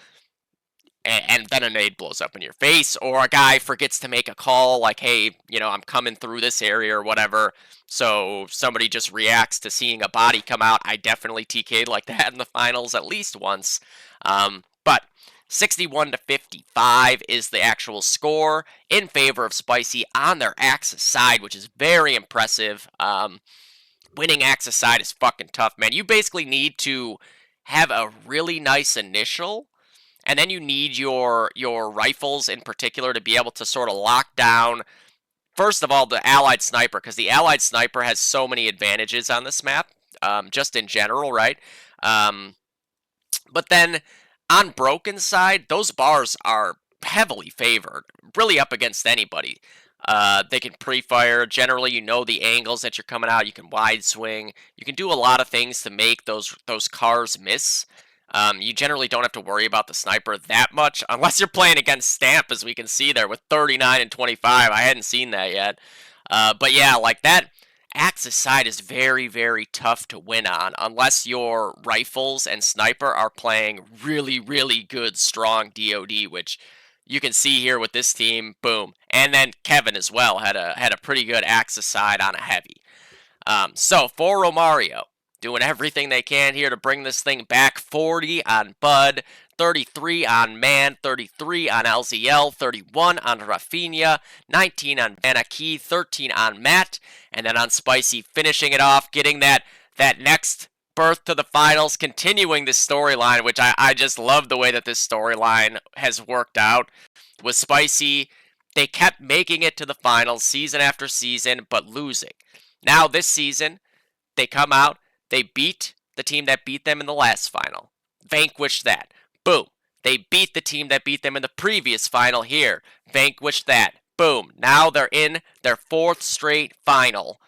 and then a nade blows up in your face, or a guy forgets to make a call like, hey, you know, I'm coming through this area or whatever, so somebody just reacts to seeing a body come out. I definitely TK'd like that in the finals at least once. But 61 to 55 is the actual score in favor of Spicy on their Axis side, which is very impressive. Winning Axis side is fucking tough, man. You basically need to have a really nice initial, and then you need your rifles in particular to be able to sort of lock down, first of all, the Allied Sniper, because the Allied Sniper has so many advantages on this map, just in general, right? But then on Broken's side, those bars are heavily favored, really up against anybody. They can pre-fire. Generally, you know the angles that you're coming out. You can wide swing. You can do a lot of things to make those cars miss. You generally don't have to worry about the sniper that much, unless you're playing against Stamp, as we can see there, with 39 and 25. I hadn't seen that yet. But yeah, like that Axis side is very, very tough to win on, unless your rifles and sniper are playing really, really good, strong DOD, which you can see here with this team. Boom. And then Kevin as well had a pretty good Axis side on a heavy. So for Romario, doing everything they can here to bring this thing back. 40 on Bud, 33 on Man, 33 on LZL, 31 on Rafinha, 19 on Vanaki, 13 on Matt, and then on Spicy finishing it off, getting that next berth to the finals, continuing this storyline, which I just love the way that this storyline has worked out. With Spicy, they kept making it to the finals season after season, but losing. Now this season, they come out, they beat the team that beat them in the last final, vanquished that. Boom. They beat the team that beat them in the previous final here, vanquished that. Boom. Now they're in their fourth straight final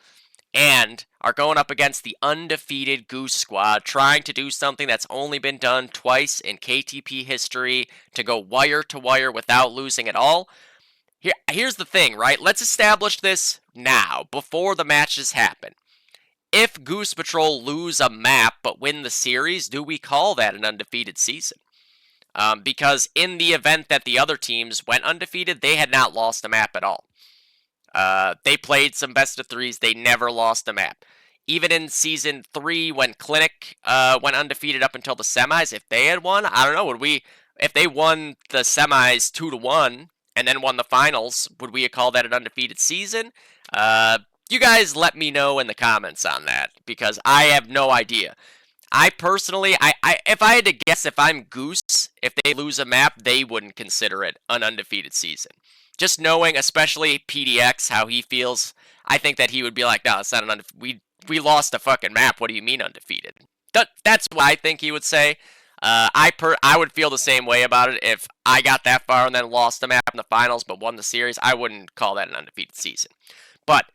and are going up against the undefeated Goose Squad, trying to do something that's only been done twice in KTP history, to go wire to wire without losing at all. Here's the thing, right? Let's establish this now, before the matches happen. If Goose Patrol lose a map but win the series, do we call that an undefeated season? Because in the event that the other teams went undefeated, they had not lost a map at all. They played some best of threes. They never lost a map. Even in season 3, when Clinic went undefeated up until the semis, if they had won, I don't know, if they won the semis 2-1 and then won the finals, would we call that an undefeated season? You guys let me know in the comments on that, because I have no idea. I personally, if I had to guess, if I'm Goose, if they lose a map, they wouldn't consider it an undefeated season. Just knowing, especially PDX, how he feels, I think that he would be like, no, it's not an undefeated. We lost a fucking map. What do you mean undefeated? That's what I think he would say. I would feel the same way about it if I got that far and then lost a map in the finals but won the series. I wouldn't call that an undefeated season. But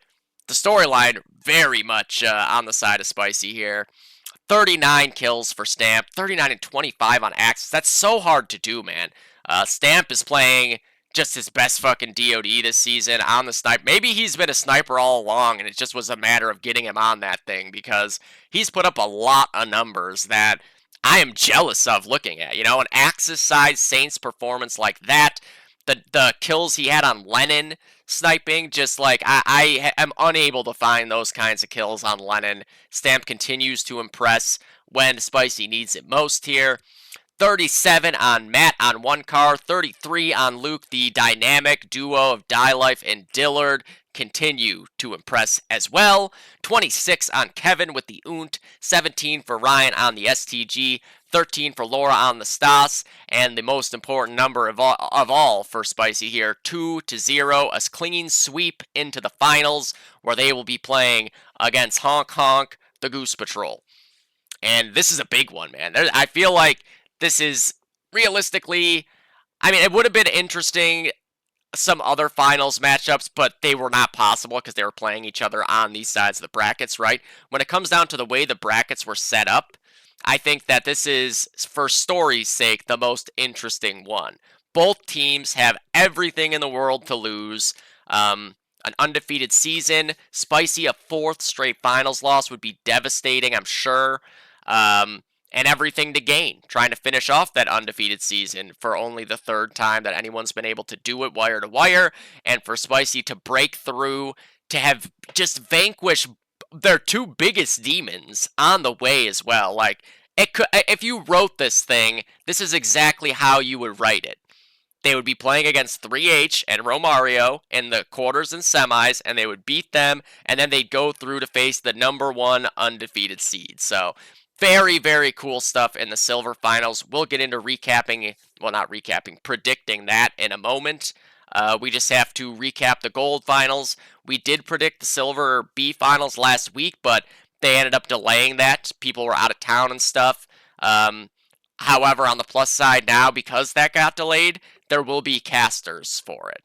the storyline very much on the side of Spicy here. 39 kills for Stamp, 39 and 25 on Axis. That's so hard to do, man. Stamp is playing just his best fucking DOD this season on the sniper. Maybe he's been a sniper all along, and it just was a matter of getting him on that thing, because he's put up a lot of numbers that I am jealous of looking at. You know, an Axis-sized Saints performance like that, the kills he had on Lennon sniping, just like, I am unable to find those kinds of kills on Lennon. Stamp continues to impress when Spicy needs it most here. 37 on Matt on one car, 33 on Luke. The dynamic duo of Die Life and Dillard continue to impress as well. 26 on Kevin with the UNT, 17 for Ryan on the STG, 13 for Laura on the Stas, and the most important number of all for Spicy here, 2-0, a clean sweep into the finals, where they will be playing against Honk Honk, the Goose Patrol. And this is a big one, man. I feel like this is realistically, I mean, it would have been interesting, some other finals matchups, but they were not possible because they were playing each other on these sides of the brackets, right? When it comes down to the way the brackets were set up, I think that this is, for story's sake, the most interesting one. Both teams have everything in the world to lose. An undefeated season. Spicy, a fourth straight finals loss would be devastating, I'm sure. And everything to gain, trying to finish off that undefeated season for only the third time that anyone's been able to do it wire to wire, and for Spicy to break through, to have just vanquished their two biggest demons on the way as well. Like, it could, if you wrote this thing, this is exactly how you would write it. They would be playing against 3H and Romario in the quarters and semis, and they would beat them, and then they'd go through to face the number 1 undefeated seed. So, very, very cool stuff in the silver finals. We'll get into recapping, well, not recapping, predicting that in a moment. We just have to recap the gold finals. We did predict the silver B finals last week, but they ended up delaying that. People were out of town and stuff. However, on the plus side now, because that got delayed, there will be casters for it.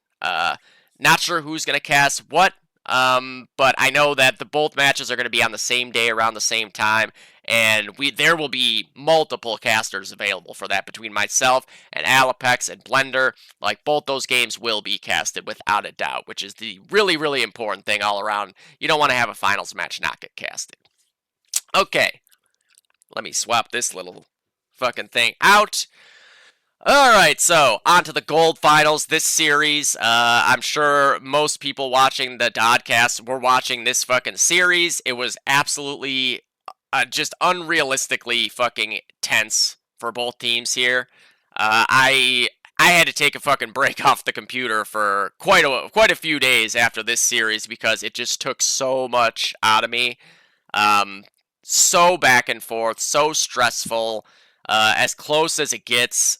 Not sure who's going to cast what, but I know that both matches are going to be on the same day around the same time, and there will be multiple casters available for that between myself and Alapex and Blender. Like, both those games will be casted without a doubt, which is the really, really important thing all around. You don't want to have a finals match not get casted. Okay, let me swap this little fucking thing out. All right, so on to the gold finals. This series, I'm sure most people watching the Dodcast were watching this fucking series. It was absolutely just unrealistically fucking tense for both teams here. I had to take a fucking break off the computer for quite a few days after this series because it just took so much out of me. Um, so back and forth, so stressful, as close as it gets.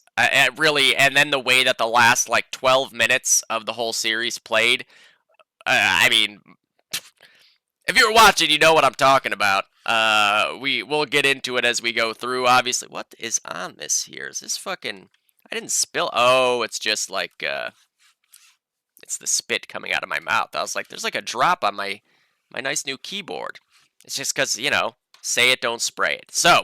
Really, and then the way that the last like 12 minutes of the whole series played. I mean, if you're watching, you know what I'm talking about. We'll get into it as we go through. Obviously, what is on this here? Is this fucking? I didn't spill. Oh, it's just like it's the spit coming out of my mouth. I was like, there's like a drop on my nice new keyboard. It's just because say it, don't spray it. So,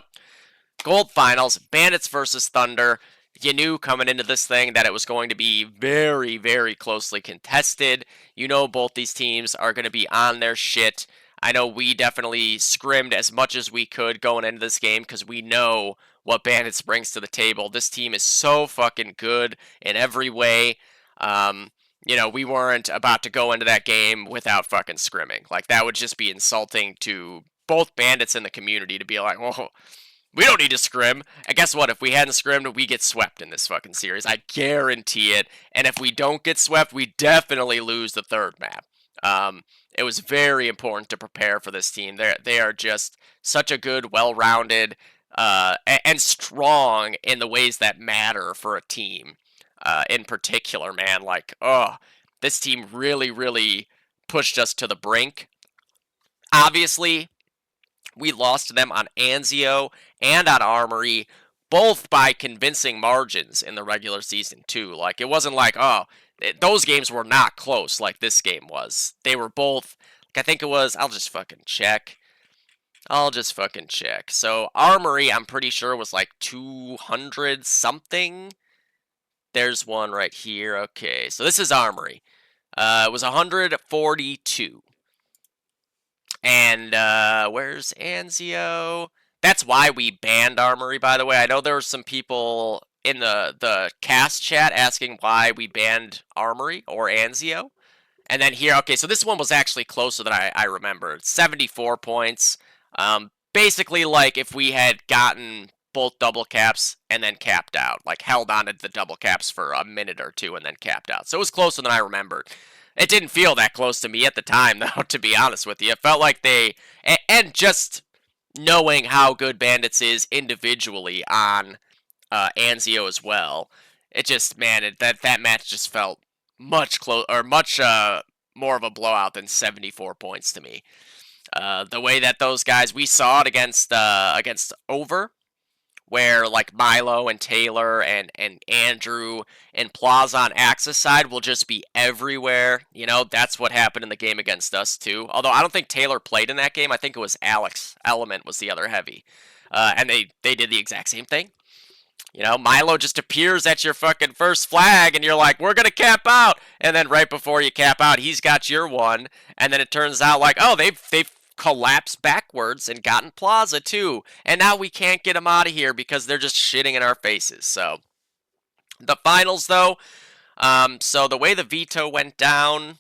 gold finals, Bandits versus Thunder. You knew coming into this thing that it was going to be very, very closely contested. You know both these teams are going to be on their shit. I know we definitely scrimmed as much as we could going into this game because we know what Bandits brings to the table. This team is so fucking good in every way. We weren't about to go into that game without fucking scrimming. Like, that would just be insulting to both Bandits and the community to be like, well, we don't need to scrim. And guess what? If we hadn't scrimmed, we get swept in this fucking series. I guarantee it. And if we don't get swept, we definitely lose the third map. It was very important to prepare for this team. They are just such a good, well-rounded, and strong in the ways that matter for a team. In particular, man, like, this team really, really pushed us to the brink. Obviously, we lost to them on Anzio and on Armory, both by convincing margins in the regular season, too. Like, it wasn't like, those games were not close like this game was. They were both, I think it was, I'll just fucking check. So, Armory, I'm pretty sure, was like 200 something. There's one right here. Okay, so this is Armory. It was 142. And where's Anzio? That's why we banned Armory, by the way. I know there were some people in the cast chat asking why we banned Armory or Anzio. And then here, okay, so this one was actually closer than I remembered. 74 points. Basically, like, if we had gotten both double caps and then capped out. Like, held on to the double caps for a minute or two and then capped out. So it was closer than I remembered. It didn't feel that close to me at the time, though, to be honest with you. It felt like and just knowing how good Bandits is individually on Anzio as well, it just, man, that match just felt much more of a blowout than 74 points to me. The way that those guys, we saw it against Over, where like Milo and Taylor and Andrew and Plaza on Axis side will just be everywhere. That's what happened in the game against us too. Although I don't think Taylor played in that game. I think it was Alex Element was the other heavy. And they did the exact same thing. Milo just appears at your fucking first flag and you're like, we're going to cap out. And then right before you cap out, he's got your one. And then it turns out like, oh, they've collapsed backwards and gotten Plaza too. And now we can't get them out of here because they're just shitting in our faces. So the finals though, so the way the veto went down,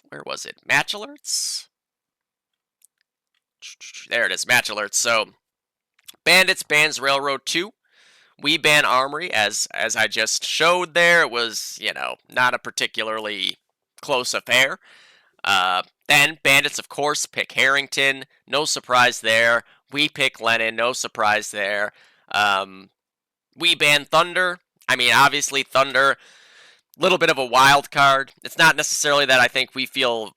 where was it? Match alerts? There it is, match alerts. So Bandits bans Railroad 2. We ban Armory, as I just showed there. It was, not a particularly close affair. Then Bandits, of course, pick Harrington. No surprise there. We pick Lennon. No surprise there. We ban Thunder. I mean, obviously, Thunder, little bit of a wild card. It's not necessarily that I think we feel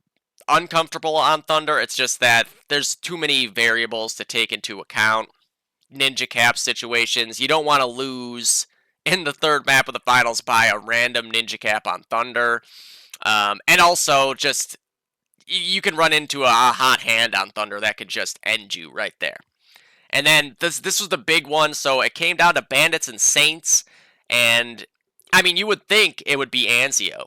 uncomfortable on Thunder. It's just that there's too many variables to take into account. Ninja cap situations. You don't want to lose in the third map of the finals by a random ninja cap on Thunder. And also, just, you can run into a hot hand on Thunder that could just end you right there. And then this was the big one, so it came down to Bandits and Saints. And, I mean, you would think it would be Anzio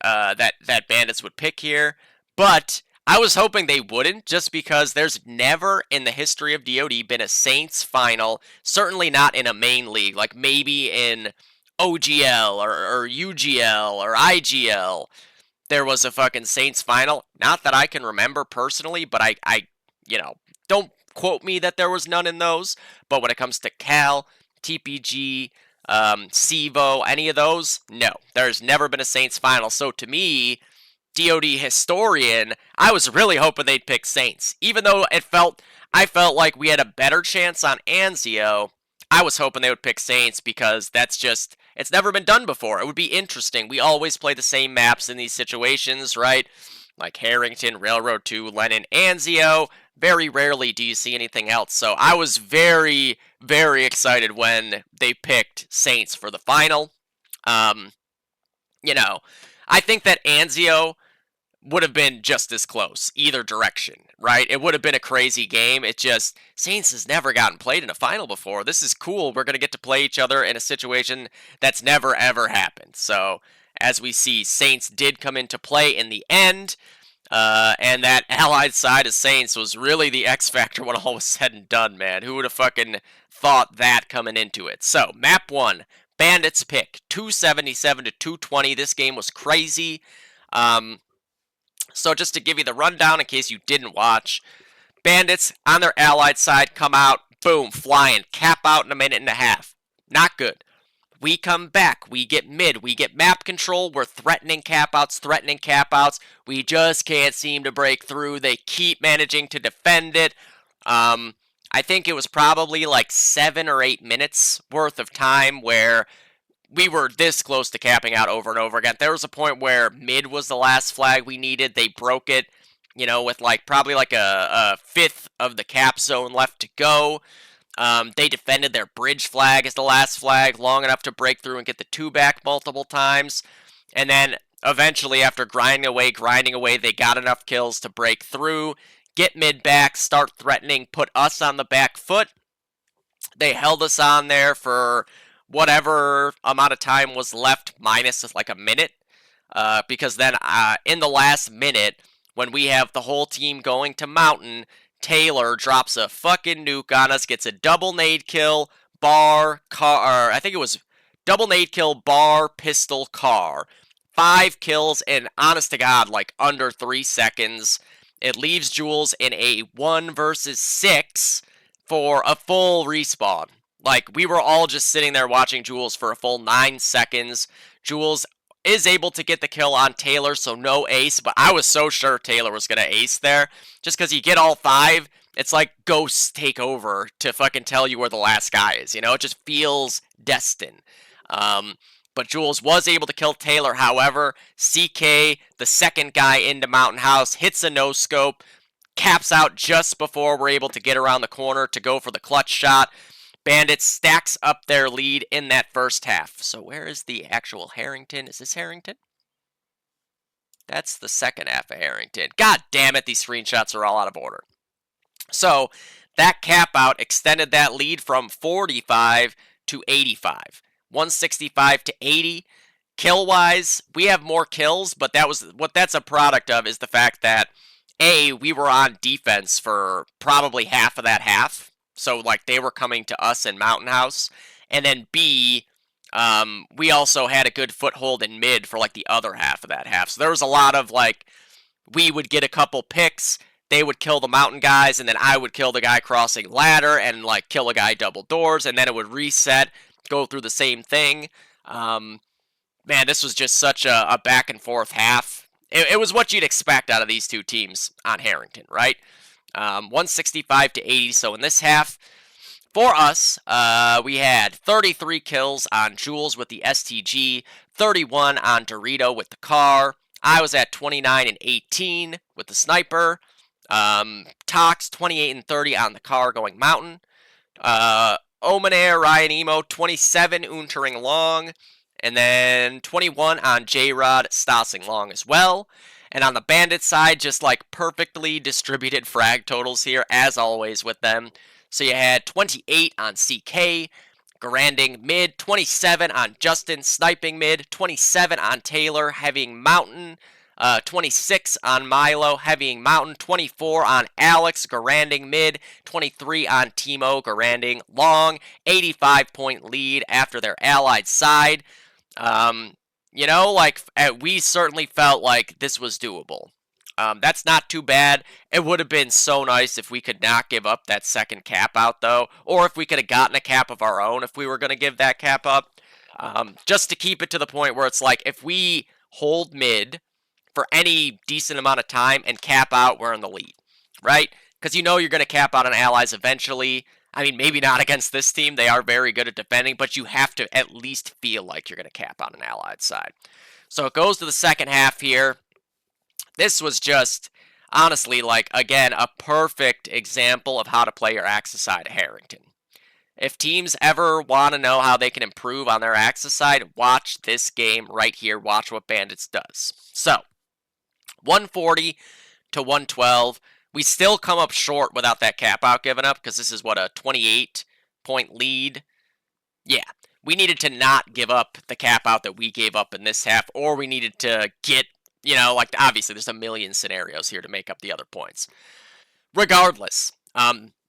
that Bandits would pick here. But I was hoping they wouldn't, just because there's never in the history of DoD been a Saints final, certainly not in a main league, like maybe in OGL or UGL or IGL. There was a fucking Saints final. Not that I can remember personally, but you know, don't quote me that there was none in those. But when it comes to Cal, TPG, SIVO, any of those, no. There's never been a Saints final. So to me, DoD historian, I was really hoping they'd pick Saints. Even though I felt like we had a better chance on Anzio, I was hoping they would pick Saints because it's never been done before. It would be interesting. We always play the same maps in these situations, right? Like Harrington, Railroad 2, Lennon, Anzio. Very rarely do you see anything else. So I was very, very excited when they picked Saints for the final. Um, you know, I think that Anzio would have been just as close, either direction, right? It would have been a crazy game. It just, Saints has never gotten played in a final before. This is cool. We're going to get to play each other in a situation that's never, ever happened. So, as we see, Saints did come into play in the end. And that allied side of Saints was really the X factor when all was said and done, man. Who would have fucking thought that coming into it? So, map 1, Bandits pick, 277 to 220. This game was crazy. So just to give you the rundown in case you didn't watch, Bandits on their allied side come out, boom, flying, cap out in a minute and a half. Not good. We come back, we get mid, we get map control, we're threatening cap outs. We just can't seem to break through. They keep managing to defend it. I think it was probably like 7 or 8 minutes worth of time where we were this close to capping out over and over again. There was a point where mid was the last flag we needed. They broke it, with like probably like a fifth of the cap zone left to go. They defended their bridge flag as the last flag long enough to break through and get the 2 back multiple times. And then eventually, after grinding away, they got enough kills to break through, get mid back, start threatening, put us on the back foot. They held us on there for whatever amount of time was left, minus like a minute. Because then in the last minute, when we have the whole team going to Mountain, Taylor drops a fucking nuke on us, gets a double nade kill, bar, car, I think it was double nade kill, bar, pistol, car. 5 kills in, honest to God, like under 3 seconds. It leaves Jules in a 1 versus 6 for a full respawn. Like, we were all just sitting there watching Jules for a full 9 seconds. Jules is able to get the kill on Taylor, so no ace, but I was so sure Taylor was going to ace there. Just because you get all 5, it's like ghosts take over to fucking tell you where the last guy is, It just feels destined. But Jules was able to kill Taylor, however. CK, the second guy into Mountain House, hits a no-scope, caps out just before we're able to get around the corner to go for the clutch shot. Bandits stacks up their lead in that first half. So where is the actual Harrington? Is this Harrington? That's the second half of Harrington. God damn it, these screenshots are all out of order. So that cap out extended that lead from 45 to 85. 165 to 80. Kill-wise, we have more kills, but what that's a product of is the fact that, A, we were on defense for probably half of that half. So, like, they were coming to us in Mountain House. And then B, we also had a good foothold in mid for, like, the other half of that half. So there was a lot of, like, we would get a couple picks, they would kill the mountain guys, and then I would kill the guy crossing ladder and, like, kill a guy double doors, and then it would reset, go through the same thing. Man, this was just such a back and forth half. It was what you'd expect out of these two teams on Harrington, right? 165 to 80. So in this half, for us, we had 33 kills on Jules with the STG, 31 on Dorito with the car. I was at 29 and 18 with the sniper. Tox 28 and 30 on the car going mountain. Omenair, Ryan Emo 27 Untering long. And then 21 on J-Rod Stossing long as well. And on the Bandit side, just like perfectly distributed frag totals here, as always with them. So you had 28 on CK, Garanding mid, 27 on Justin, sniping mid, 27 on Taylor, having mountain, 26 on Milo, heavying Mountain, 24 on Alex, Garanding mid, 23 on Timo, Garanding long, 85-point lead after their allied side. Um, we certainly felt like this was doable. That's not too bad. It would have been so nice if we could not give up that second cap out, though, or if we could have gotten a cap of our own if we were going to give that cap up. Just to keep it to the point where it's like if we hold mid for any decent amount of time and cap out, we're in the lead, right? Because you know you're going to cap out on allies eventually. I mean, maybe not against this team. They are very good at defending, but you have to at least feel like you're going to cap out an allied side. So it goes to the second half here. This was just, honestly, like, again, a perfect example of how to play your Axis side of Harrington. If teams ever want to know how they can improve on their Axis side, watch this game right here. Watch what Bandits does. So, 140 to 112. We still come up short without that cap out given up because this is, what, a 28-point lead? Yeah. We needed to not give up the cap out that we gave up in this half, or we needed to get, obviously there's a million scenarios here to make up the other points. Regardless,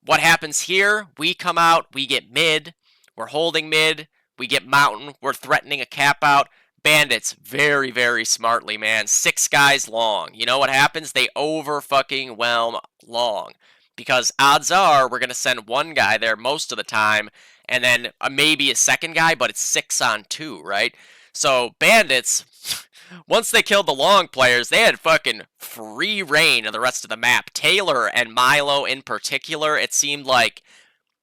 what happens here, we come out, we get mid, we're holding mid, we get mountain, we're threatening a cap out. Bandits, very, very smartly, man. 6 guys long. You know what happens? They over-fucking-whelm long. Because odds are we're going to send one guy there most of the time, and then maybe a second guy, but it's 6 on 2, right? So, Bandits, once they killed the long players, they had fucking free reign of the rest of the map. Taylor and Milo in particular, it seemed like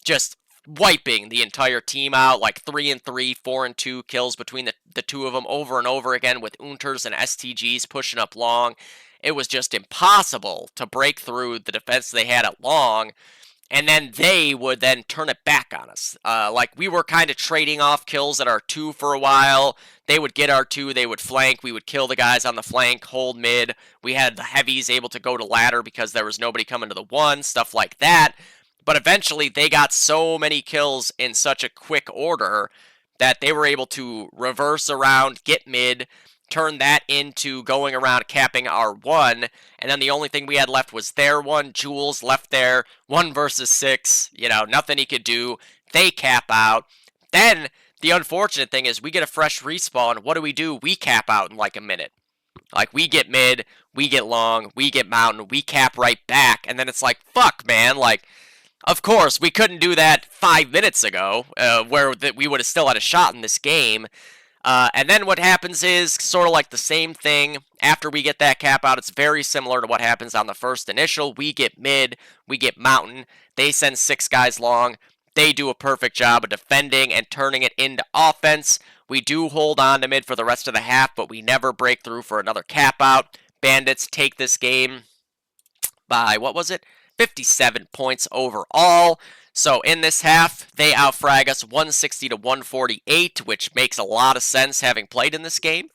just wiping the entire team out, like 3-3, 4-2 kills between the two of them over and over again with Unters and STGs pushing up long. It was just impossible to break through the defense they had at long, and then they would then turn it back on us. Like, we were kind of trading off kills at our 2 for a while. They would get our 2, they would flank, we would kill the guys on the flank, hold mid. We had the heavies able to go to ladder because there was nobody coming to the 1, stuff like that. But eventually, they got so many kills in such a quick order that they were able to reverse around, get mid, turn that into going around capping our 1, and then the only thing we had left was their 1. Jules left there, 1 versus 6, nothing he could do. They cap out. Then, the unfortunate thing is we get a fresh respawn. What do? We cap out in like a minute. Like, we get mid, we get long, we get mountain, we cap right back, and then it's like, fuck, man, like, of course, we couldn't do that 5 minutes ago, where we would have still had a shot in this game. And then what happens is sort of like the same thing. After we get that cap out, it's very similar to what happens on the first initial. We get mid, we get mountain. They send 6 guys long. They do a perfect job of defending and turning it into offense. We do hold on to mid for the rest of the half, but we never break through for another cap out. Bandits take this game by, 57 points overall. So in this half, they outfrag us 160 to 148, which makes a lot of sense having played in this game.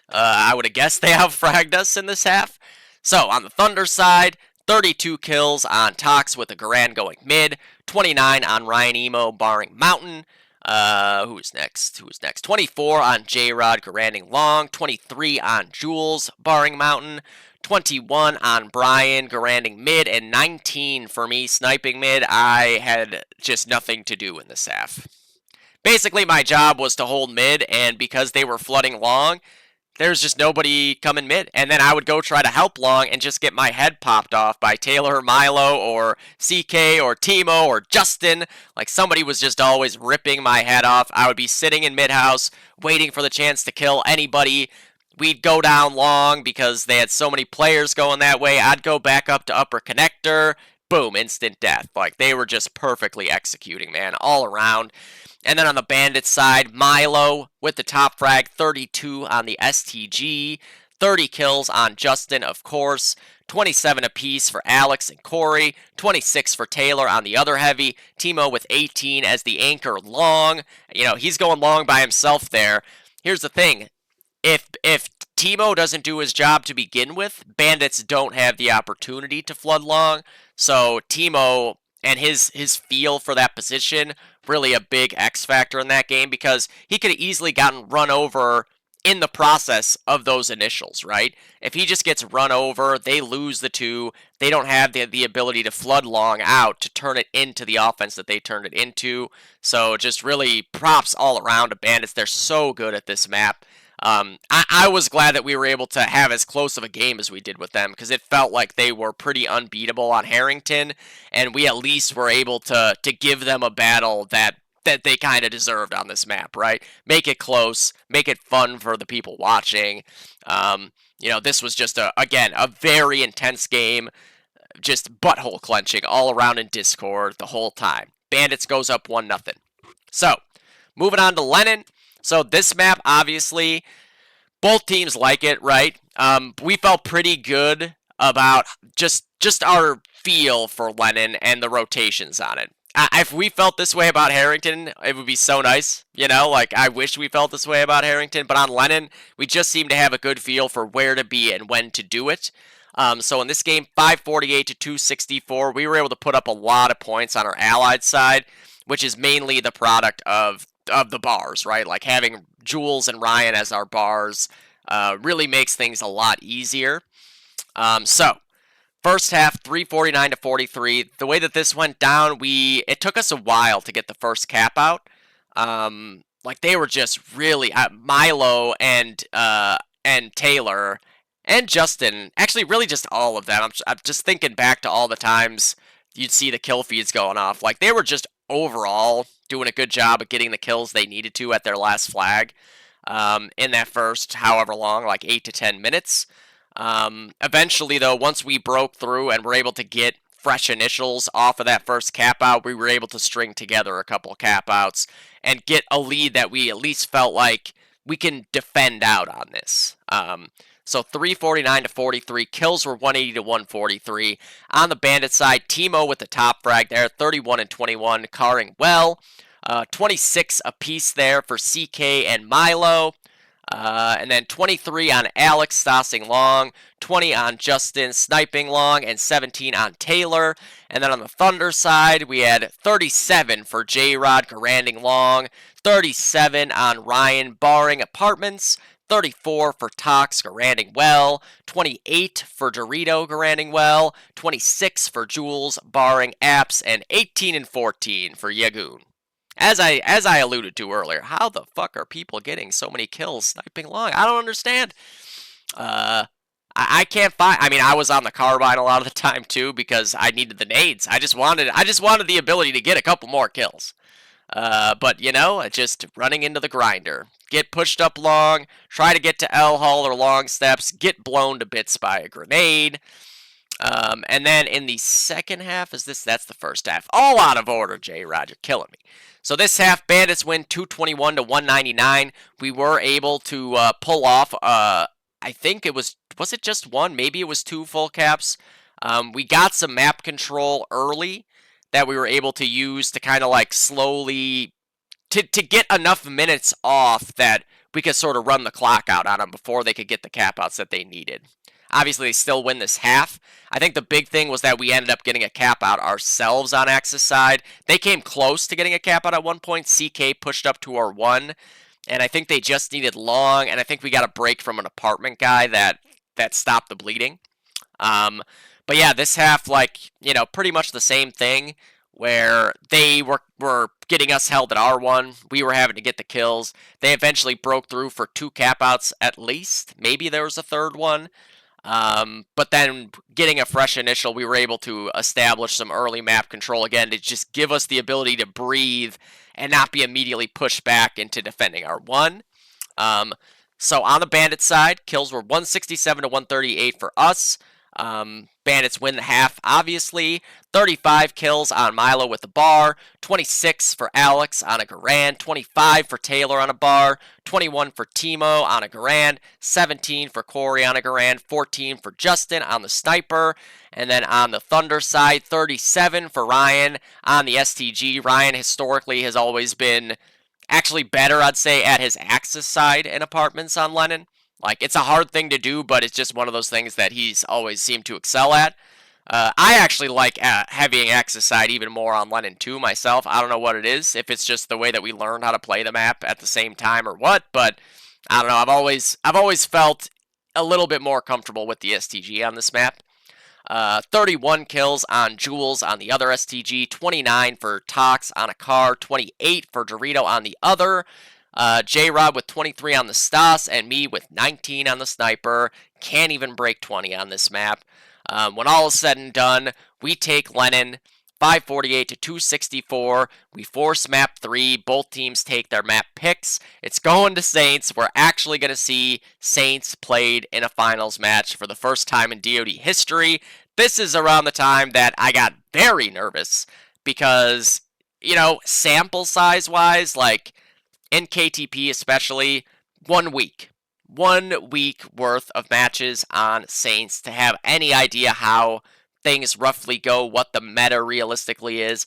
I would have guessed they outfragged us in this half. So on the Thunder side, 32 kills on Tox with a Garand going mid, 29 on Ryan Emo barring Mountain. Who's next? 24 on J-Rod Garanding long, 23 on Jules barring Mountain, 21 on Brian Garanding mid, and 19 for me sniping mid. I had just nothing to do in this half. Basically, my job was to hold mid, and because they were flooding long, there's just nobody coming mid. And then I would go try to help long and just get my head popped off by Taylor, Milo, or CK, or Timo, or Justin. Like, somebody was just always ripping my head off. I would be sitting in mid-house, waiting for the chance to kill anybody. We'd go down long because they had so many players going that way. I'd go back up to upper connector. Boom, instant death. Like, they were just perfectly executing, man, all around. And then on the Bandit side, Milo with the top frag, 32 on the STG, 30 kills on Justin, of course, 27 apiece for Alex and Corey, 26 for Taylor on the other heavy, Timo with 18 as the anchor long. He's going long by himself there. Here's the thing. If Timo doesn't do his job to begin with, Bandits don't have the opportunity to flood long. So Timo and his feel for that position, really a big X factor in that game, because he could have easily gotten run over in the process of those initials, right? If he just gets run over, they lose the 2. They don't have the ability to flood long out to turn it into the offense that they turned it into. So just really props all around to Bandits. They're so good at this map. I was glad that we were able to have as close of a game as we did with them because it felt like they were pretty unbeatable on Harrington, and we at least were able to give them a battle that they kind of deserved on this map, right? Make it close, make it fun for the people watching. This was just again a very intense game, just butthole clenching all around in Discord the whole time. Bandits goes up 1-0. So, moving on to Lennon. So this map, obviously, both teams like it, right? We felt pretty good about just our feel for Lennon and the rotations on it. If we felt this way about Harrington, it would be so nice, Like, I wish we felt this way about Harrington, but on Lennon, we just seem to have a good feel for where to be and when to do it. So in this game, 548 to 264, we were able to put up a lot of points on our allied side, which is mainly the product of the bars, right? Like having Jules and Ryan as our bars really makes things a lot easier. So first half, 349 to 43. The way that this went down, it took us a while to get the first cap out. Like they were just really Milo and Taylor and Justin, actually really just all of them. I'm just thinking back to all the times you'd see the kill feeds going off. Like they were just overall doing a good job of getting the kills they needed to at their last flag in that first however long, like 8 to 10 minutes. Eventually, though, once we broke through and were able to get fresh initials off of that first cap out, we were able to string together a couple cap outs and get a lead that we at least felt like we can defend out on this. So 349 to 43, kills were 180 to 143. On the Bandit side, Timo with the top frag there, 31 and 21, carring well. 26 apiece there for CK and Milo. And then 23 on Alex, stossing long, 20 on Justin, sniping long, and 17 on Taylor. And then on the Thunder side, we had 37 for J-Rod, garanding long, 37 on Ryan, barring apartments, 34 for Tox, garanding well, 28 for Dorito, garanding well, 26 for Jules, barring apps, and 18 and 14 for Yagoon. As I alluded to earlier, how the fuck are people getting so many kills sniping long? I don't understand. I can't find. I mean, I was on the carbine a lot of the time too because I needed the nades. I just wanted the ability to get a couple more kills. But just running into the grinder, get pushed up long, try to get to L hull or long steps, get blown to bits by a grenade. And then in the second half, that's the first half. All out of order, J-Rod, you're killing me. So this half, Bandits win 221 to 199. We were able to pull off, I think it was it just one? Maybe it was 2 full caps. We got some map control early that we were able to use to kind of like slowly, to get enough minutes off that we could sort of run the clock out on them before they could get the cap outs that they needed. Obviously, they still win this half. I think the big thing was that we ended up getting a cap out ourselves on Axis side. They came close to getting a cap out at one point. CK pushed up to our 1, and I think they just needed long, and I think we got a break from an apartment guy that stopped the bleeding. But yeah, this half, pretty much the same thing, where they were getting us held at R1. We were having to get the kills. They eventually broke through for 2 cap outs at least. Maybe there was a third one. But then getting a fresh initial, we were able to establish some early map control again to just give us the ability to breathe and not be immediately pushed back into defending our 1. So on the Bandit side, kills were 167 to 138 for us. Bandits win the half, obviously. 35 kills on Milo with the bar, 26 for Alex on a Garand, 25 for Taylor on a bar, 21 for Timo on a Garand, 17 for Corey on a Garand, 14 for Justin on the sniper, and then on the Thunder side, 37 for Ryan on the STG. Ryan historically has always been actually better, I'd say, at his Axis side in apartments on Lennon. Like, it's a hard thing to do, but it's just one of those things that he's always seemed to excel at. I actually like having Axis side even more on Lennon 2 myself. I don't know what it is, if it's just the way that we learned how to play the map at the same time or what, but I don't know. I've always felt a little bit more comfortable with the STG on this map. 31 kills on Jules on the other STG, 29 for Tox on a car, 28 for Dorito on the other. J-Rob with 23 on the Stas, and me with 19 on the Sniper. Can't even break 20 on this map. When all is said and done, we take Lennon 548 to 264. We force map 3. Both teams take their map picks. It's going to Saints. We're actually going to see Saints played in a finals match for the first time in DoD history. This is around the time that I got very nervous because, sample size wise, like in KTP especially, 1 week. 1 week worth of matches on Saints to have any idea how things roughly go, what the meta realistically is.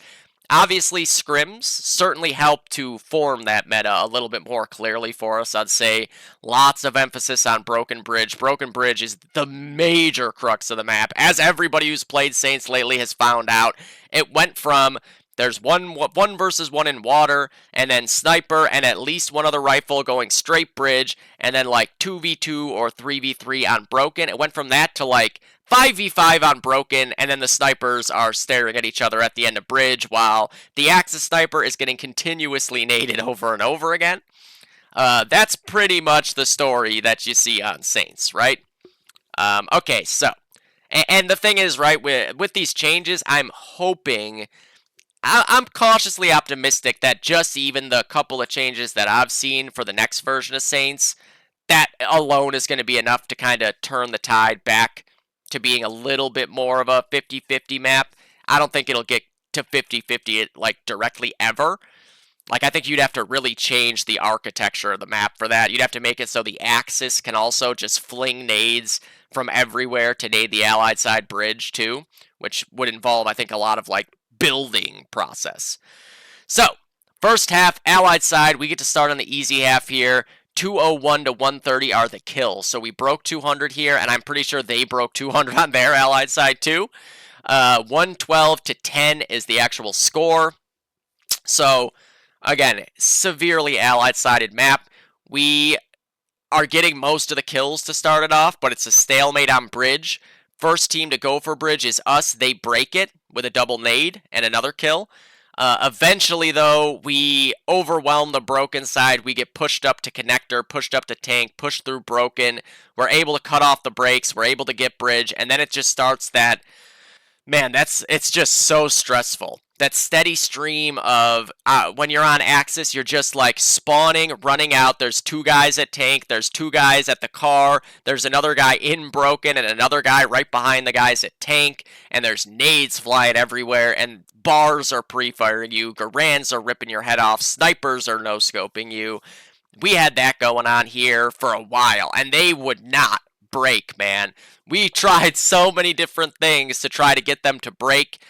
Obviously, scrims certainly help to form that meta a little bit more clearly for us. I'd say lots of emphasis on Broken Bridge. Broken Bridge is the major crux of the map, as everybody who's played Saints lately has found out. It went from there's one versus one in water, and then sniper, and at least one other rifle going straight bridge, and then like 2v2 or 3v3 on broken. It went from that to like 5v5 on broken, and then the snipers are staring at each other at the end of bridge, while the Axis sniper is getting continuously naded over and over again. That's pretty much the story that you see on Saints, right? Okay, so, and the thing is, right, with these changes, I'm cautiously optimistic that just even the couple of changes that I've seen for the next version of Saints, that alone is going to be enough to kind of turn the tide back to being a little bit more of a 50-50 map. I don't think it'll get to 50-50 like directly ever. Like, I think you'd have to really change the architecture of the map for that. You'd have to make it so the Axis can also just fling nades from everywhere to nade the Allied side bridge too, which would involve, I think, a lot of like building process. So, first half, Allied side, we get to start on the easy half here. 201 to 130 are the kills. So we broke 200 here, and I'm pretty sure they broke 200 on their Allied side too. 112 to 10 is the actual score. So, again, severely Allied-sided map. We are getting most of the kills to start it off, but it's a stalemate on bridge. First team to go for bridge is us. They break it with a double nade and another kill. Eventually, though, we overwhelm the broken side. We get pushed up to connector, pushed up to tank, pushed through broken. We're able to cut off the brakes. We're able to get bridge. And then it just starts that, man, it's just so stressful. That steady stream of when you're on Axis, you're just like spawning, running out. There's 2 guys at tank. There's 2 guys at the car. There's another guy in broken and another guy right behind the guys at tank. And there's nades flying everywhere. And bars are pre-firing you. Garans are ripping your head off. Snipers are no-scoping you. We had that going on here for a while. And they would not break, man. We tried so many different things to try to get them to break.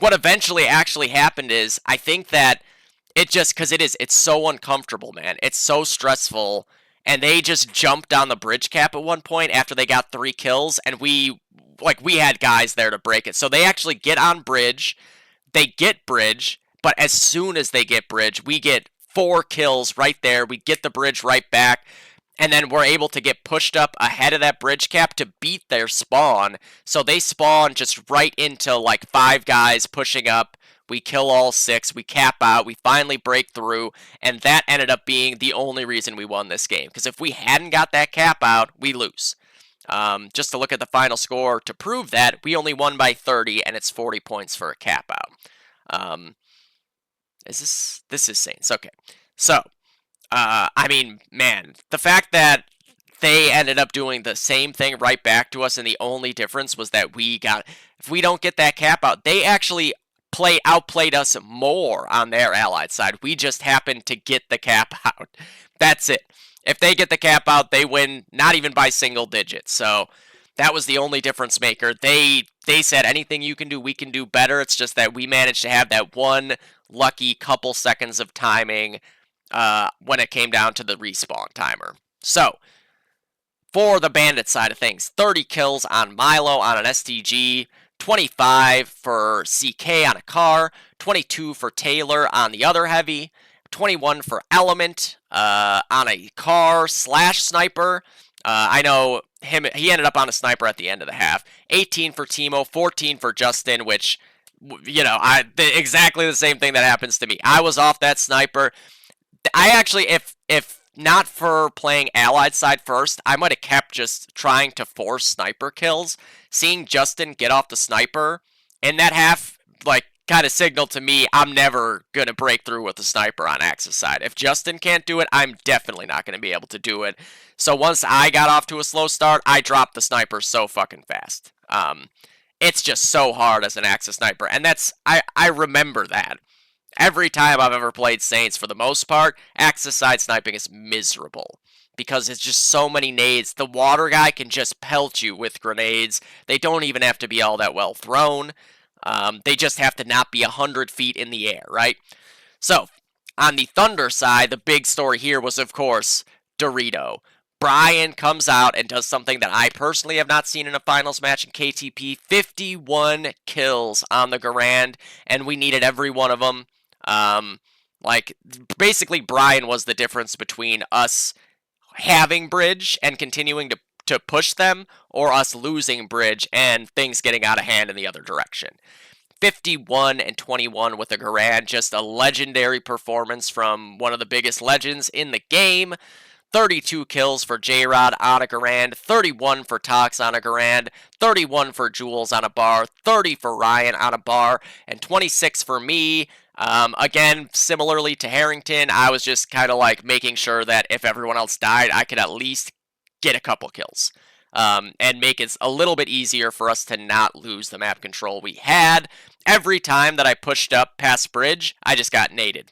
What eventually actually happened is, I think that it just, because it's so uncomfortable, man. It's so stressful, and they just jumped on the bridge cap at one point after they got 3 kills, and we had guys there to break it. So they actually get on bridge, they get bridge, but as soon as they get bridge, we get 4 kills right there. We get the bridge right back. And then we're able to get pushed up ahead of that bridge cap to beat their spawn. So they spawn just right into like 5 guys pushing up. We kill all 6. We cap out. We finally break through. And that ended up being the only reason we won this game. Because if we hadn't got that cap out, we lose. Just to look at the final score to prove that, we only won by 30, and it's 40 points for a cap out. This is Saints. Okay. So, I mean, man, the fact that they ended up doing the same thing right back to us, and the only difference was that if we don't get that cap out, they actually outplayed us more on their Allied side. We just happened to get the cap out. That's it. If they get the cap out, they win, not even by single digits. So that was the only difference maker. They said anything you can do, we can do better. It's just that we managed to have that one lucky couple seconds of timing when it came down to the respawn timer. So, for the bandit side of things, 30 kills on Milo on an STG, 25 for CK on a car, 22 for Taylor on the other heavy, 21 for Element on a car slash sniper. I know he ended up on a sniper at the end of the half. 18 for Timo, 14 for Justin, which, exactly the same thing that happens to me. I was off that sniper. I actually, if not for playing Allied side first, I might have kept just trying to force sniper kills. Seeing Justin get off the sniper in that half, like, kind of signaled to me I'm never going to break through with the sniper on Axis side. If Justin can't do it, I'm definitely not going to be able to do it. So once I got off to a slow start, I dropped the sniper so fucking fast. It's just so hard as an Axis sniper, and I remember that. Every time I've ever played Saints, for the most part, Axis side sniping is miserable. Because it's just so many nades. The water guy can just pelt you with grenades. They don't even have to be all that well thrown. They just have to not be 100 feet in the air, right? So, on the Thunder side, the big story here was, of course, Dorito. Brian comes out and does something that I personally have not seen in a finals match in KTP. 51 kills on the Garand, and we needed every one of them. Basically, Brian was the difference between us having bridge and continuing to push them, or us losing bridge and things getting out of hand in the other direction. 51 and 21 with a Garand, just a legendary performance from one of the biggest legends in the game. 32 kills for J-Rod on a Garand, 31 for Tox on a Garand, 31 for Jules on a bar, 30 for Ryan on a bar, and 26 for me. Again, similarly to Harrington, I was just kind of like making sure that if everyone else died, I could at least get a couple kills. And make it a little bit easier for us to not lose the map control we had. Every time that I pushed up past bridge, I just got naded.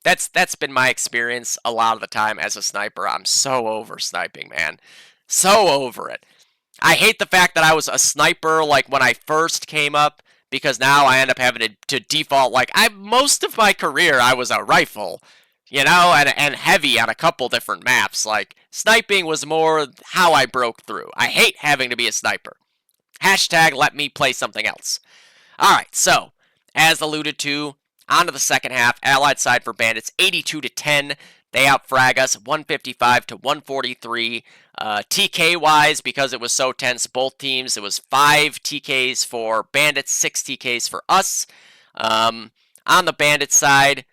That's been my experience a lot of the time as a sniper. I'm so over sniping, man. So over it. I hate the fact that I was a sniper like when I first came up, because now I end up having to default, like, most of my career I was a rifle, and heavy on a couple different maps. Like, sniping was more how I broke through. I hate having to be a sniper. Hashtag let me play something else. Alright, so, as alluded to, on to the second half. Allied side for Bandits, 82-10. They outfrag us 155 to 143. TK-wise, because it was so tense, both teams, it was 5 TKs for Bandits, 6 TKs for us. On the Bandit side,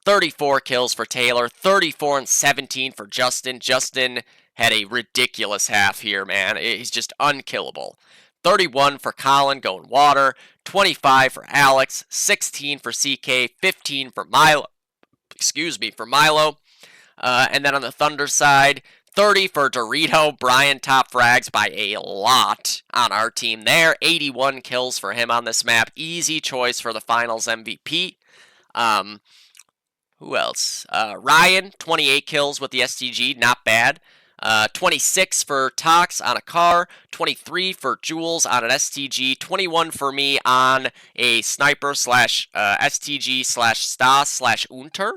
34 kills for Taylor, 34 and 17 for Justin. Justin had a ridiculous half here, man. He's just unkillable. 31 for Colin going water, 25 for Alex, 16 for CK, 15 for Milo. And then on the Thunder side, 30 for Dorito. Brian top frags by a lot on our team there. 81 kills for him on this map. Easy choice for the finals MVP. Who else? Ryan, 28 kills with the STG. Not bad. 26 for Tox on a car, 23 for Jules on an STG, 21 for me on a sniper slash STG slash Stas slash Unter.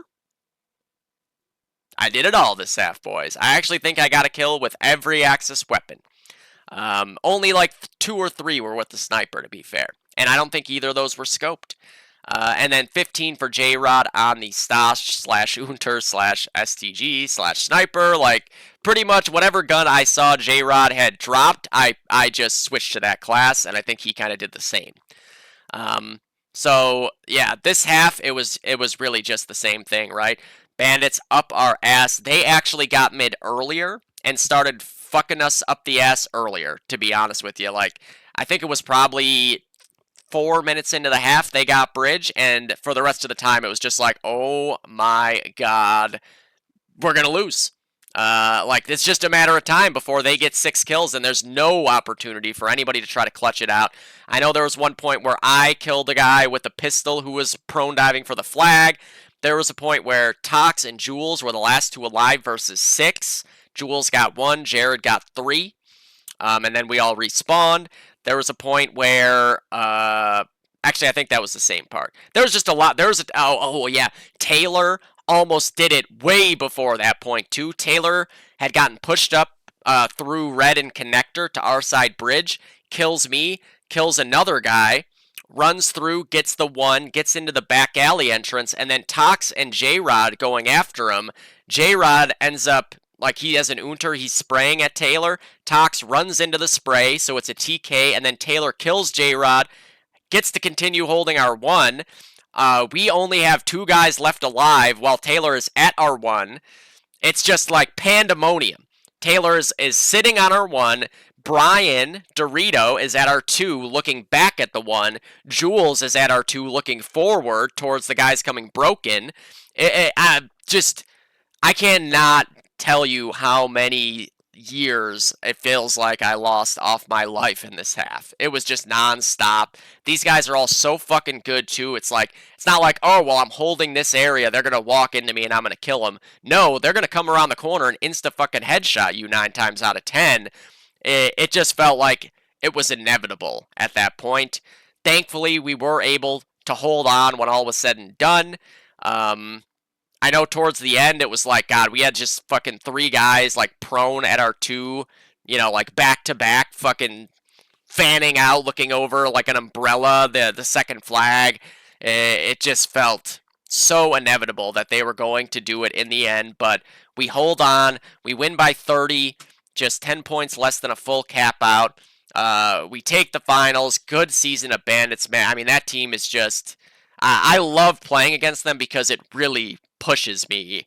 I did it all this half, boys. I actually think I got a kill with every Axis weapon. Only like 2 or 3 were with the sniper, to be fair. And I don't think either of those were scoped. And then 15 for J-Rod on the Stas slash Unter slash STG slash sniper. Like, pretty much whatever gun I saw J-Rod had dropped, I just switched to that class, and I think he kind of did the same. So, yeah, this half, it was really just the same thing, right? Bandits up our ass. They actually got mid earlier and started fucking us up the ass earlier, to be honest with you. Like, I think it was probably 4 minutes into the half, they got bridge, and for the rest of the time, it was just like, oh my god, we're gonna lose. It's just a matter of time before they get 6 kills, and there's no opportunity for anybody to try to clutch it out. I know there was one point where I killed a guy with a pistol who was prone diving for the flag. There was a point where Tox and Jules were the last 2 alive versus 6. Jules got 1, Jared got 3, and then we all respawned. There was a point where, actually, I think that was the same part. There was just a lot. There was yeah, Taylor almost did it way before that point, too. Taylor had gotten pushed up through red and connector to our side bridge, kills me, kills another guy, runs through, gets the one, gets into the back alley entrance, and then Tox and J-Rod going after him. J-Rod ends up, like he has an Unter, he's spraying at Taylor. Tox runs into the spray, so it's a TK, and then Taylor kills J-Rod, gets to continue holding our one. We only have 2 guys left alive while Taylor is at our one. It's just like pandemonium. Taylor is sitting on our one. Brian Dorito is at our 2 looking back at the one. Jules is at our 2 looking forward towards the guys coming broken. I cannot tell you how many years it feels like I lost off my life in this half. It was just nonstop. These guys are all so fucking good too. It's not like, oh well, I'm holding this area, they're gonna walk into me and I'm gonna kill them. No, they're gonna come around the corner and insta fucking headshot you 9 times out of 10. It just felt like it was inevitable at that point. Thankfully, we were able to hold on when all was said and done. I know towards the end it was like, God, we had just fucking 3 guys like prone at our 2, like back to back, fucking fanning out, looking over like an umbrella, the second flag. It just felt so inevitable that they were going to do it in the end, but we hold on. We win by 30, just 10 points less than a full cap out. We take the finals. Good season of Bandits, man. I mean, that team is just... I love playing against them because it really pushes me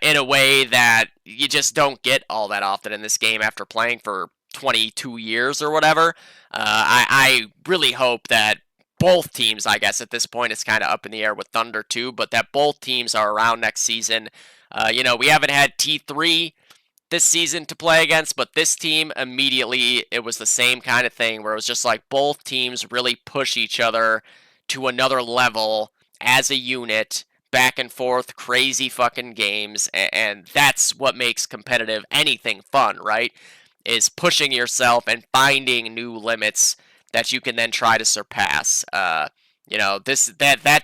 in a way that you just don't get all that often in this game after playing for 22 years or whatever. I really hope that both teams, I guess at this point it's kind of up in the air with Thunder too, but that both teams are around next season. We haven't had T3 this season to play against, but this team immediately, it was the same kind of thing where it was just like both teams really push each other to another level as a unit, back and forth, crazy fucking games, and that's what makes competitive anything fun, right? Is pushing yourself and finding new limits that you can then try to surpass. That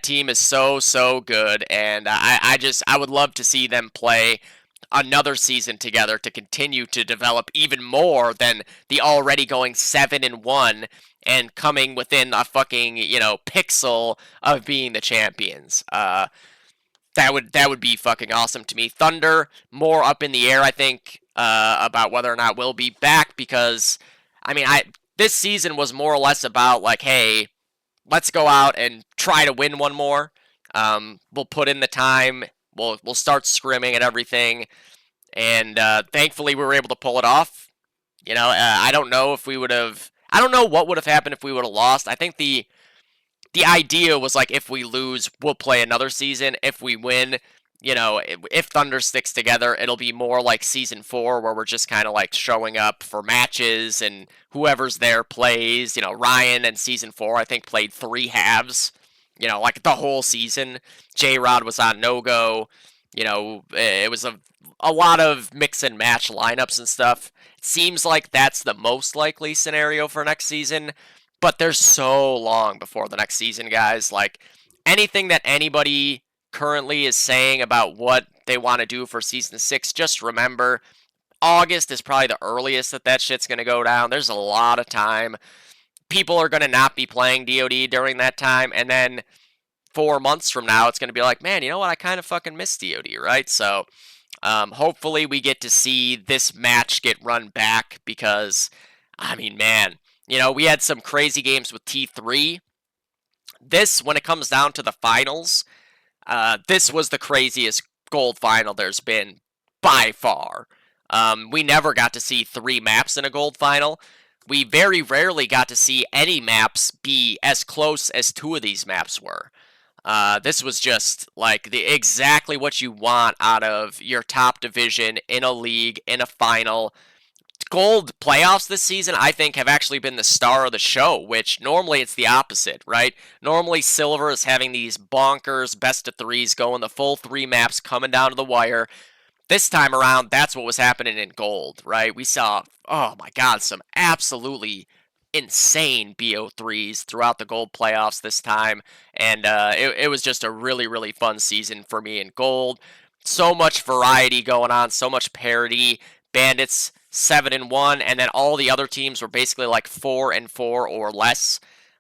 team is so good, and I would love to see them play another season together to continue to develop even more than the already going 7-1 and coming within a fucking pixel of being the champions. That would be fucking awesome to me. Thunder more up in the air, I think, about whether or not we'll be back, because this season was more or less about like, hey, let's go out and try to win one more. We'll put in the time. We'll start scrimming and everything, and thankfully we were able to pull it off. I don't know if we would have. I don't know what would have happened if we would have lost. I think the idea was like, if we lose, we'll play another season. If we win, if Thunder sticks together, it'll be more like season 4, where we're just kind of like showing up for matches and whoever's there plays. Ryan in season 4, I think, played 3 halves. Like the whole season. J-Rod was on no-go. It was a lot of mix and match lineups and stuff. It seems like that's the most likely scenario for next season, but there's so long before the next season, guys. Like, anything that anybody currently is saying about what they want to do for season 6, just remember, August is probably the earliest that shit's going to go down. There's a lot of time. People are going to not be playing DoD during that time, and then 4 months from now, it's going to be like, man, you know what? I kind of fucking miss DoD, right? So, hopefully we get to see this match get run back, because, man, we had some crazy games with T3. This, when it comes down to the finals, this was the craziest gold final there's been by far. We never got to see 3 maps in a gold final. We very rarely got to see any maps be as close as 2 of these maps were. This was just like exactly what you want out of your top division in a league, in a final. Gold playoffs this season, I think, have actually been the star of the show, which normally it's the opposite, right? Normally silver is having these bonkers best of 3s going, the full 3 maps coming down to the wire. This time around, that's what was happening in gold, right? We saw, oh my god, some absolutely insane BO3s throughout the gold playoffs this time, and it was just a really, really fun season for me in gold. So much variety going on, so much parity. Bandits 7-1, and then all the other teams were basically like 4-4 or less.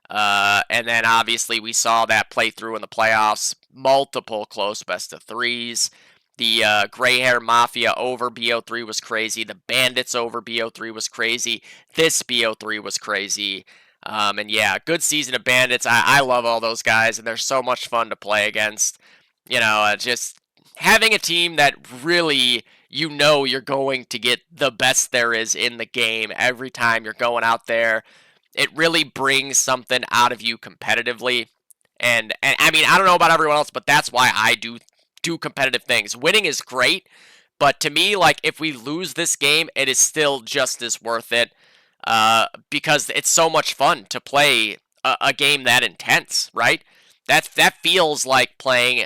And then obviously we saw that play through in the playoffs. Multiple close best of threes. The Gray Hair Mafia over BO3 was crazy. The Bandits over BO3 was crazy. This BO3 was crazy. And yeah, good season of Bandits. I love all those guys, and they're so much fun to play against. Just having a team that really you're going to get the best there is in the game every time you're going out there. It really brings something out of you competitively. And I mean, I don't know about everyone else, but that's why I do competitive things. Winning is great, but to me, like, if we lose this game, it is still just as worth it, because it's so much fun to play a game that intense, right? That feels like playing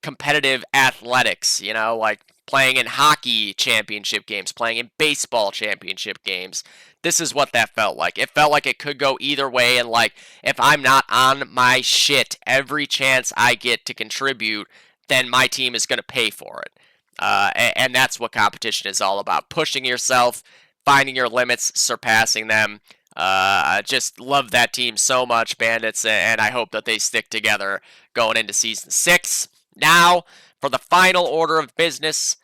competitive athletics, like playing in hockey championship games, playing in baseball championship games. This is what that felt like. It felt like it could go either way, and like, if I'm not on my shit every chance I get to contribute, then my team is going to pay for it. And that's what competition is all about: pushing yourself, finding your limits, surpassing them. I just love that team so much, Bandits, and I hope that they stick together going into Season 6. Now, for the final order of business.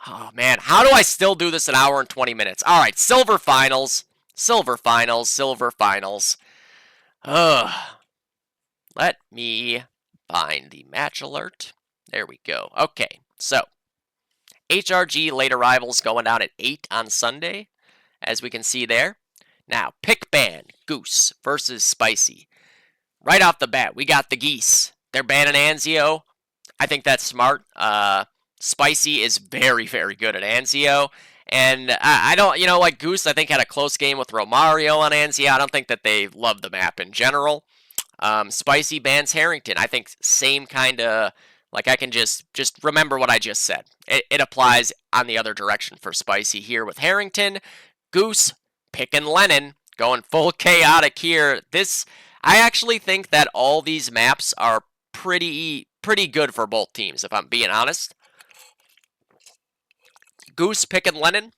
Oh, man, how do I still do this an hour and 20 minutes? All right, Silver Finals. Silver Finals, Silver Finals. Ugh. Let me find the match alert. There we go. Okay, so HRG late arrivals going down at 8 on Sunday, as we can see there. Now, pick band, Goose versus Spicy. Right off the bat, we got the Geese. They're banning Anzio. I think that's smart. Spicy is very, very good at Anzio. And I don't, like Goose, I think had a close game with Romario on Anzio. I don't think that they love the map in general. Spicy bans Harrington. I think same kind of, like, I can just remember what I just said. It applies on the other direction for Spicy here with Harrington. Goose picking Lennon, going full chaotic here. I actually think that all these maps are pretty good for both teams, if I'm being honest. Goose picking Lennon.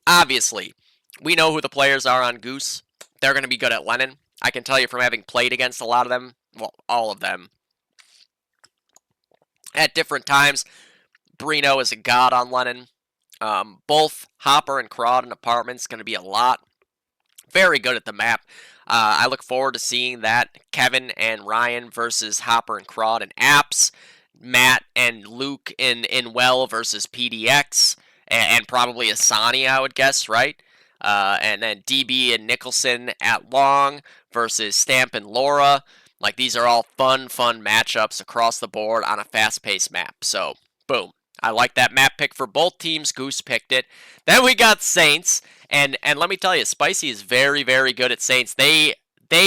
Obviously, we know who the players are on Goose. They're going to be good at Lennon. I can tell you from having played against a lot of them, well, all of them, at different times. Brino is a god on Lennon. Both Hopper and Crawd in Apartments going to be a lot. Very good at the map. I look forward to seeing that. Kevin and Ryan versus Hopper and Crawd in Apps. Matt and Luke in Well versus PDX. And probably Asani, I would guess, right? And then DB and Nicholson at Long versus Stamp and Laura. Like, these are all fun matchups across the board on a fast-paced map. So, boom. I like that map pick for both teams. Goose picked it. Then we got Saints, and let me tell you, Spicy is very, very good at Saints. They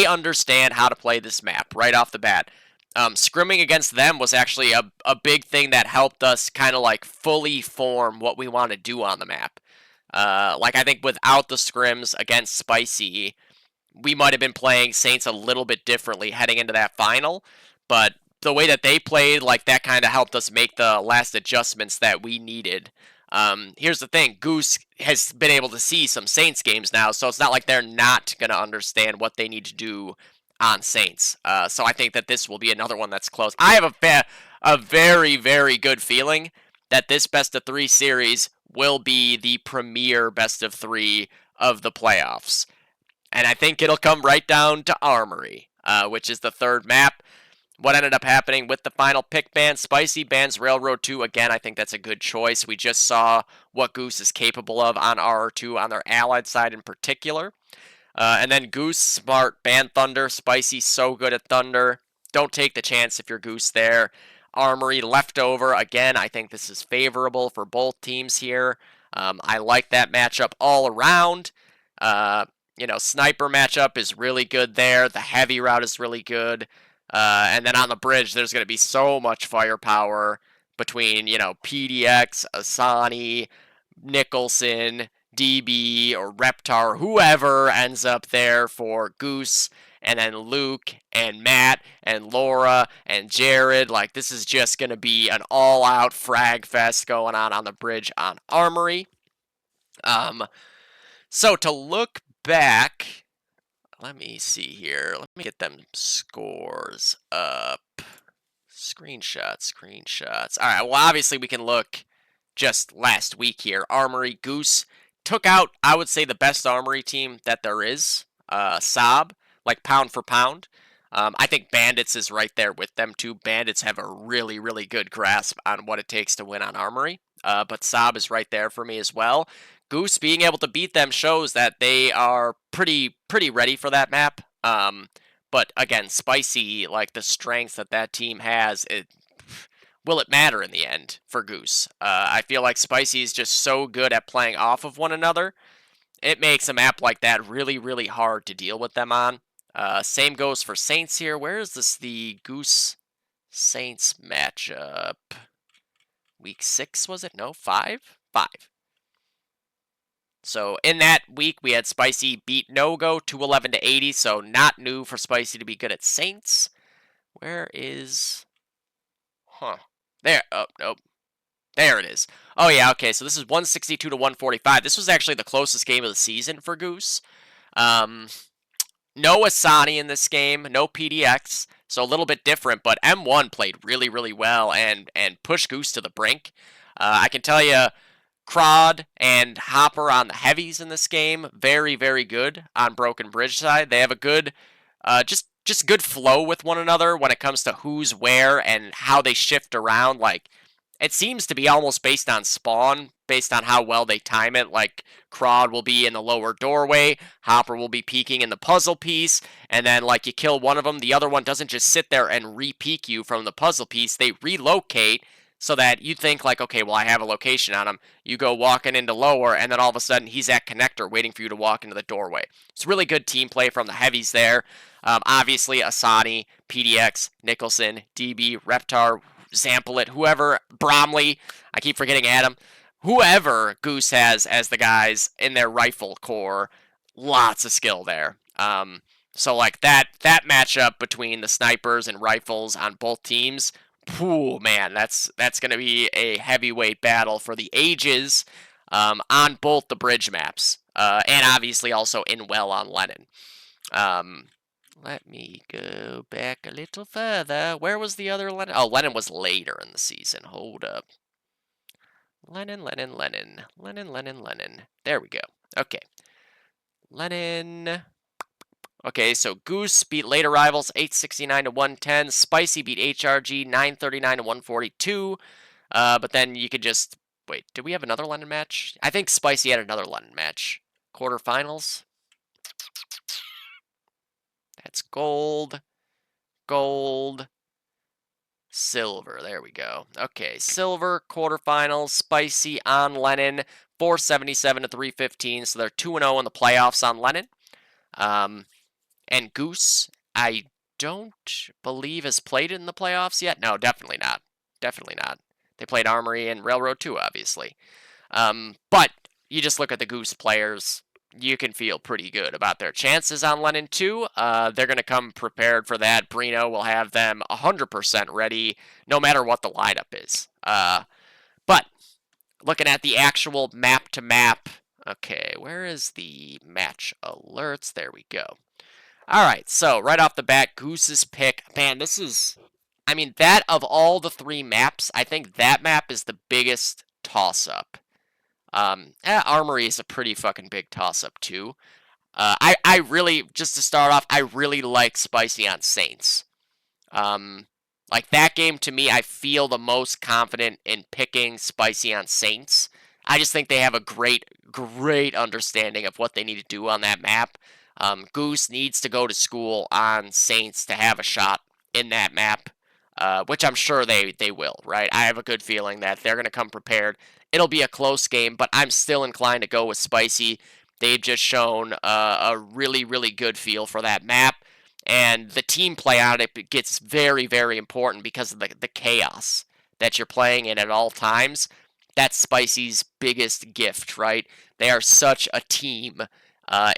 understand how to play this map right off the bat. Scrimming against them was actually a big thing that helped us kind of like fully form what we want to do on the map. Like, I think without the scrims against Spicy, we might have been playing Saints a little bit differently heading into that final, but the way that they played, like, that kind of helped us make the last adjustments that we needed. Here's the thing, Goose has been able to see some Saints games now, so it's not like they're not going to understand what they need to do on Saints. So I think that this will be another one that's close. I have a very, very good feeling that this best of 3 series will be the premier best of 3 of the playoffs. And I think it'll come right down to Armory, which is the third map. What ended up happening with the final pick ban? Spicy bans Railroad 2. Again, I think that's a good choice. We just saw what Goose is capable of on RR2 on their allied side in particular. And then Goose, smart, ban Thunder. Spicy, so good at Thunder. Don't take the chance if you're Goose there. Armory, leftover. Again, I think this is favorable for both teams here. I like that matchup all around. Sniper matchup is really good there. The heavy route is really good. And then on the bridge, there's going to be so much firepower between, PDX, Asani, Nicholson, DB, or Reptar, whoever ends up there for Goose, and then Luke, and Matt, and Laura, and Jared. Like, this is just going to be an all-out frag fest going on the bridge on Armory. So to look back, let me see here. Let me get them scores up. Screenshots. All right, well, obviously we can look just last week here. Armory Goose took out, I would say, the best Armory team that there is. Saab, like pound for pound. I think Bandits is right there with them too. Bandits have a really, really good grasp on what it takes to win on Armory. But Saab is right there for me as well. Goose being able to beat them shows that they are pretty ready for that map. But again, Spicy, like the strength that that team has, will it matter in the end for Goose? I feel like Spicy is just so good at playing off of one another. It makes a map like that really, really hard to deal with them on. Same goes for Saints here. Where is this the Goose Saints matchup? Week 6, was it? No, 5? 5. So in that week, we had Spicy beat No-Go 211 to 80, so not new for Spicy to be good at Saints. Where is... Huh. There. Oh, nope. There it is. Oh, yeah, okay, so this is 162 to 145. This was actually the closest game of the season for Goose. No Asani in this game, no PDX, so a little bit different, but M1 played really, really well and pushed Goose to the brink. I can tell you, Crod and Hopper on the heavies in this game, very, very good on Broken Bridge side. They have a good, just good flow with one another when it comes to who's where and how they shift around. Like, it seems to be almost based on spawn, based on how well they time it. Like, Crod will be in the lower doorway, Hopper will be peeking in the puzzle piece, and then, like, you kill one of them, the other one doesn't just sit there and re-peek you from the puzzle piece. They relocate so that you think, like, okay, well, I have a location on him. You go walking into lower, and then all of a sudden, he's at connector waiting for you to walk into the doorway. It's really good team play from the heavies there. Obviously, Asani, PDX, Nicholson, DB, Reptar, Zamplet, whoever, Bromley, I keep forgetting Adam, whoever Goose has as the guys in their rifle core, lots of skill there. So like that matchup between the snipers and rifles on both teams, whew, man, that's going to be a heavyweight battle for the ages on both the bridge maps, and obviously also in well on Lennon. Let me go back a little further. Where was the other Lennon? Oh, Lennon was later in the season. Hold up. Lennon. There we go. Okay. Lennon. Okay, so Goose beat later rivals 869 to 110. Spicy beat HRG 939 to 142. But then you could just... Wait, did we have another Lennon match? I think Spicy had another Lennon match. Quarterfinals. That's gold, silver. There we go. Okay, silver, quarterfinals, Spicy on Lennon, 477 to 315. So they're 2-0 in the playoffs on Lennon. And Goose, I don't believe has played in the playoffs yet. No, definitely not. Definitely not. They played Armory and Railroad 2, obviously. But you just look at the Goose players, you can feel pretty good about their chances on Lennon 2. They're going to come prepared for that. Brino will have them 100% ready, no matter what the lineup is. But looking at the actual map-to-map, okay, where is the match alerts? There we go. All right, so right off the bat, Goose's pick. Man, this is... I mean, that of all the 3 maps, I think that map is the biggest toss-up. Armory is a pretty fucking big toss-up, too. I really, just to start off, I really like Spicy on Saints. Like, that game, to me, I feel the most confident in picking Spicy on Saints. I just think they have a great understanding of what they need to do on that map. Goose needs to go to school on Saints to have a shot in that map, which I'm sure they will, right? I have a good feeling that they're going to come prepared. It'll be a close game, but I'm still inclined to go with Spicy. They've just shown a really, really good feel for that map, and the team play on it gets very, very important because of the chaos that you're playing in at all times. That's Spicy's biggest gift, right? They are such a team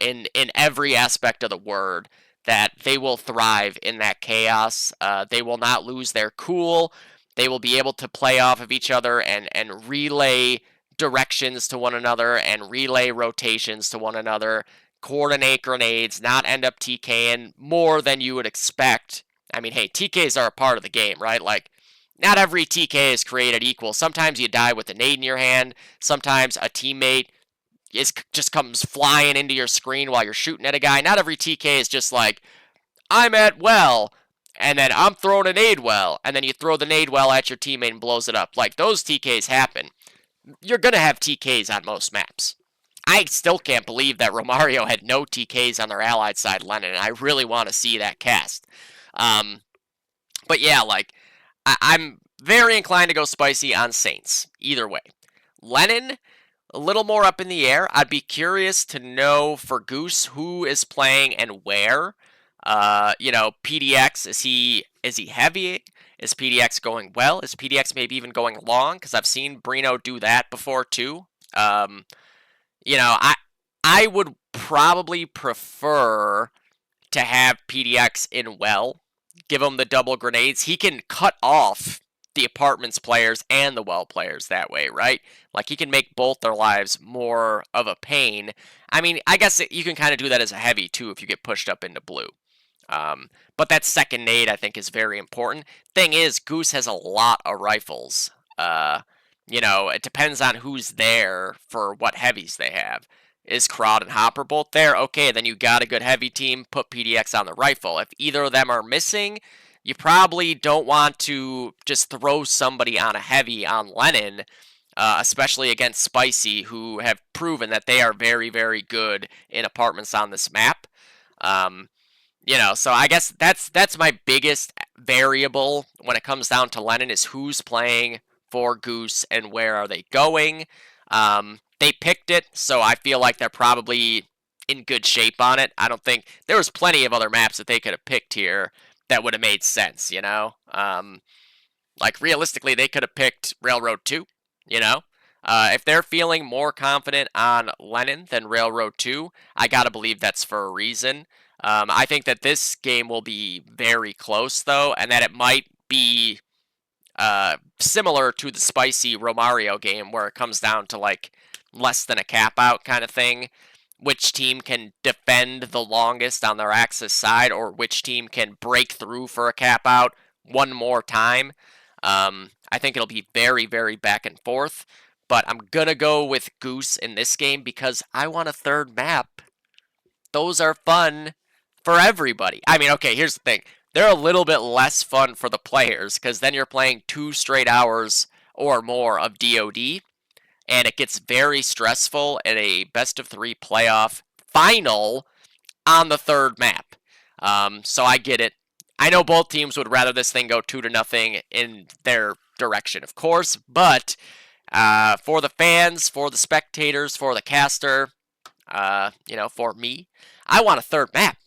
in every aspect of the word that they will thrive in that chaos. They will not lose their cool. They will be able to play off of each other and relay directions to one another and relay rotations to one another. coordinate grenades, not end up TKing more than you would expect. I mean, hey, TKs are a part of the game, right? Like, not every TK is created equal. Sometimes you die with a nade in your hand. Sometimes a teammate just comes flying into your screen while you're shooting at a guy. Not every TK is just like, I'm at well, and then I'm throwing a nade well, and then you throw the nade well at your teammate and blows it up. Like, those TKs happen. You're going to have TKs on most maps. I still can't believe that Romario had no TKs on their allied side, Lennon, and I really want to see that cast. Um, but yeah, like, I'm very inclined to go spicy on Saints, either way. Lennon, a little more up in the air. I'd be curious to know for Goose who is playing and where. PDX, is he heavy? Is PDX going well? Is PDX maybe even going long? Because I've seen Brino do that before too. Um, I would probably prefer to have PDX in well. Give him the double grenades. He can cut off the apartments players and the well players that way, right? Like, he can make both their lives more of a pain. I mean, I guess you can kind of do that as a heavy too if you get pushed up into blue. But that second nade, I think, is very important. Thing is, Goose has a lot of rifles. It depends on who's there for what heavies they have. Is Crowd and Hopper both there? Okay, then you got a good heavy team. Put PDX on the rifle. If either of them are missing, you probably don't want to just throw somebody on a heavy on Lennon, especially against Spicy, who have proven that they are very, very good in apartments on this map. So I guess that's my biggest variable when it comes down to Lennon is who's playing for Goose and where are they going. They picked it, so I feel like they're probably in good shape on it. I don't think there was plenty of other maps that they could have picked here that would have made sense, Like, realistically, they could have picked Railroad 2, If they're feeling more confident on Lennon than Railroad 2, I gotta believe that's for a reason. I think that this game will be very close, though, and that it might be similar to the spicy Romario game where it comes down to, like, less than a cap out kind of thing. Which team can defend the longest on their Axis side, or which team can break through for a cap out one more time. I think it'll be very, very back and forth, but I'm gonna go with Goose in this game because I want a third map. Those are fun for everybody. I mean, okay, here's the thing. They're a little bit less fun for the players because then you're playing 2 straight hours or more of DOD, and it gets very stressful at a best-of-3 playoff final on the third map. So I get it. I know both teams would rather this thing go 2-0 in their direction, of course, but for the fans, for the spectators, for the caster, for me, I want a third map.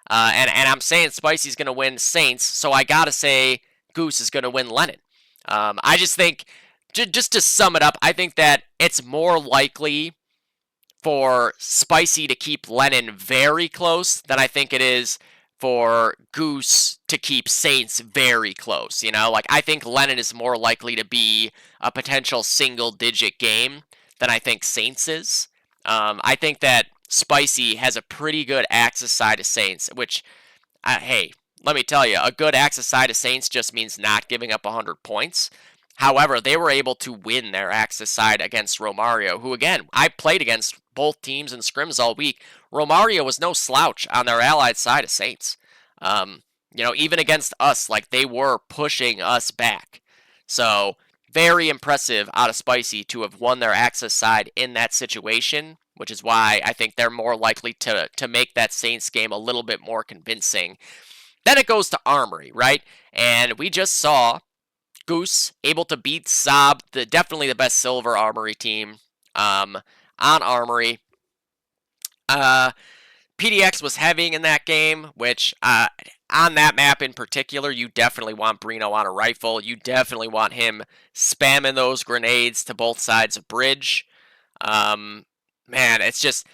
And I'm saying Spicy's going to win Saints, so I got to say Goose is going to win Lennon. I just think, just to sum it up, I think that it's more likely for Spicy to keep Lennon very close than I think it is for Goose to keep Saints very close. Like, I think Lennon is more likely to be a potential single-digit game than I think Saints is. I think that Spicy has a pretty good Axis side of Saints, which, hey, let me tell you, a good Axis side of Saints just means not giving up 100 points. However, they were able to win their Axis side against Romario, who, again, I played against both teams in scrims all week. Romario was no slouch on their allied side of Saints. Even against us, like, they were pushing us back. So, very impressive out of Spicy to have won their Axis side in that situation, which is why I think they're more likely to make that Saints game a little bit more convincing. Then it goes to Armory, right? And we just saw Goose able to beat Saab, definitely the best silver Armory team, on Armory. PDX was heavying in that game, which on that map in particular, you definitely want Brino on a rifle. You definitely want him spamming those grenades to both sides of bridge. It's just,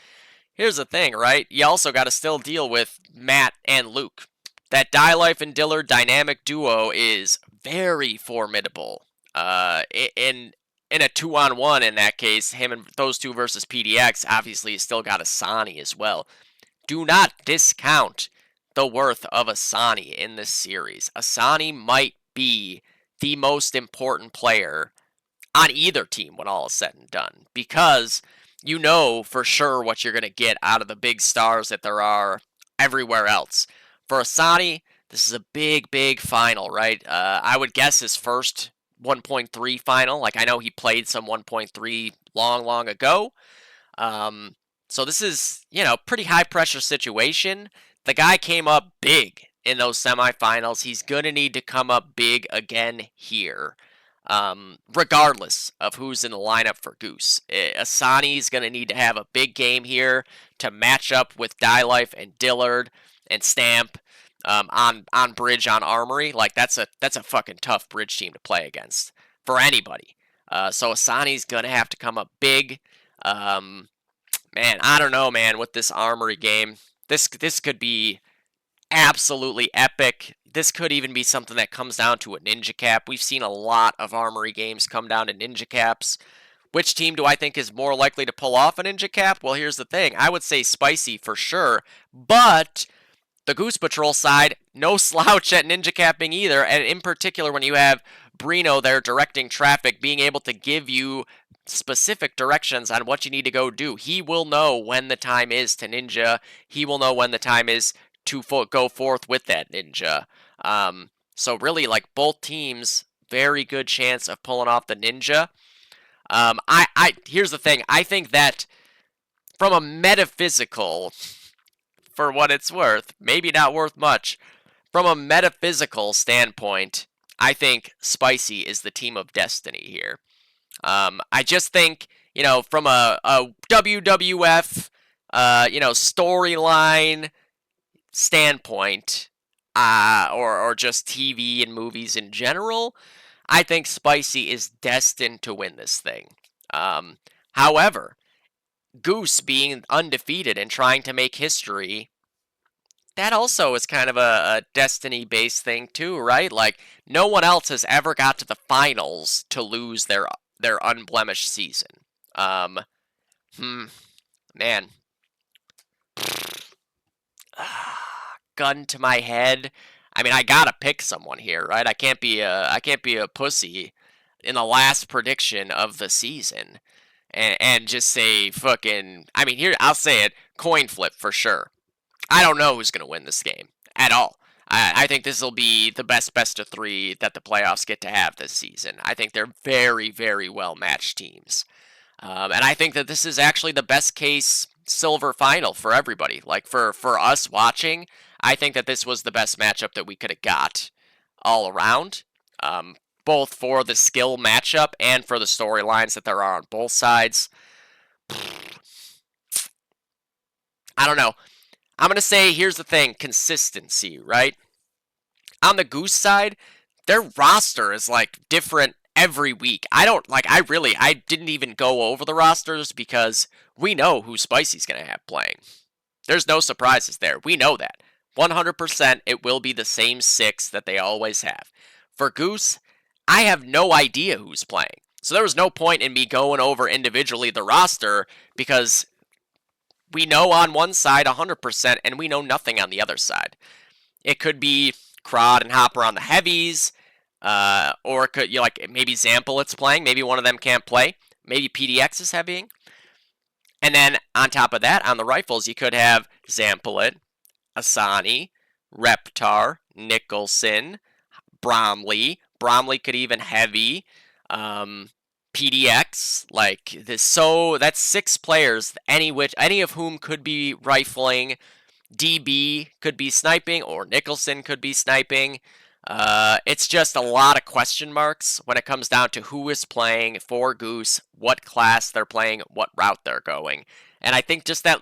here's the thing, right? You also got to still deal with Matt and Luke. That Die Life and Dillard dynamic duo is very formidable. And in a 2-on-1 in that case, him and those two versus PDX, obviously he's still got Asani as well. Do not discount the worth of Asani in this series. Asani might be the most important player on either team when all is said and done, because you know for sure what you're going to get out of the big stars that there are everywhere else. For Asani, this is a big, big final, right? I would guess his first 1.3 final. Like, I know he played some 1.3 long, long ago. So this is, pretty high pressure situation. The guy came up big in those semifinals. He's going to need to come up big again here, regardless of who's in the lineup for Goose. Asani's going to need to have a big game here to match up with Life and Dillard and Stamp on Bridge on Armory. Like, that's a fucking tough Bridge team to play against for anybody. So Asani's going to have to come up big. Man, I don't know, man, with this Armory game. This could be absolutely epic. This could even be something that comes down to a Ninja Cap. We've seen a lot of Armory games come down to Ninja Caps. Which team do I think is more likely to pull off a Ninja Cap? Well, here's the thing. I would say Spicy for sure, but the Goose Patrol side, no slouch at Ninja Capping either, and in particular when you have Brino there directing traffic, being able to give you specific directions on what you need to go do. He will know when the time is to ninja. He will know when the time is to go forth with that ninja. So really, like, both teams, very good chance of pulling off the ninja. Here's the thing. I think that from a metaphysical, for what it's worth, maybe not worth much, from a metaphysical standpoint, I think Spicy is the team of destiny here. I just think, from a WWF, storyline standpoint, or just TV and movies in general, I think Spicy is destined to win this thing. However, Goose being undefeated and trying to make history, that also is kind of a destiny-based thing too, right? Like, no one else has ever got to the finals to lose their unblemished season. Man. Gun to my head. I mean, I gotta pick someone here, right? I can't be a pussy in the last prediction of the season and just say fucking. I mean, here I'll say it: coin flip for sure. I don't know who's gonna win this game at all. I think this will be the best of three that the playoffs get to have this season. I think they're very, very well matched teams. And I think that this is actually the best case silver final for everybody. Like, for us watching, I think that this was the best matchup that we could have got all around. Both for the skill matchup and for the storylines that there are on both sides. I don't know. I'm going to say, here's the thing, consistency, right? On the Goose side, their roster is, like, different every week. I didn't even go over the rosters because we know who Spicy's going to have playing. There's no surprises there. We know that. 100% it will be the same six that they always have. For Goose, I have no idea who's playing. So there was no point in me going over individually the roster because we know on one side 100% and we know nothing on the other side. It could be Crod and Hopper on the heavies, or it could, maybe Zamplet's playing, maybe one of them can't play, maybe PDX is heavying. And then on top of that, on the rifles, you could have Zamplet, Asani, Reptar, Nicholson, Bromley. Bromley could even heavy. PDX, like this. So that's 6 players, any of whom could be rifling. DB could be sniping, or Nicholson could be sniping. It's just a lot of question marks when it comes down to who is playing for Goose, what class they're playing, what route they're going. And I think just that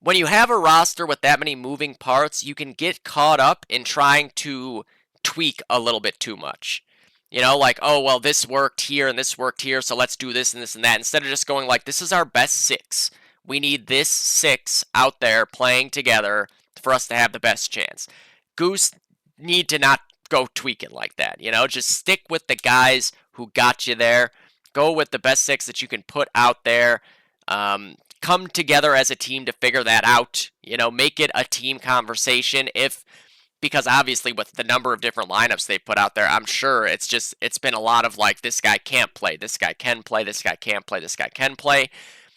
when you have a roster with that many moving parts, you can get caught up in trying to tweak a little bit too much. Like, oh, well, this worked here and this worked here, so let's do this and this and that. Instead of just going like, this is our best 6. We need this 6 out there playing together for us to have the best chance. Goose need to not go tweaking like that, just stick with the guys who got you there. Go with the best six that you can put out there. Come together as a team to figure that out. Make it a team conversation. Because obviously with the number of different lineups they put out there, I'm sure it's been a lot of like, this guy can't play, this guy can play, this guy can't play, this guy can play.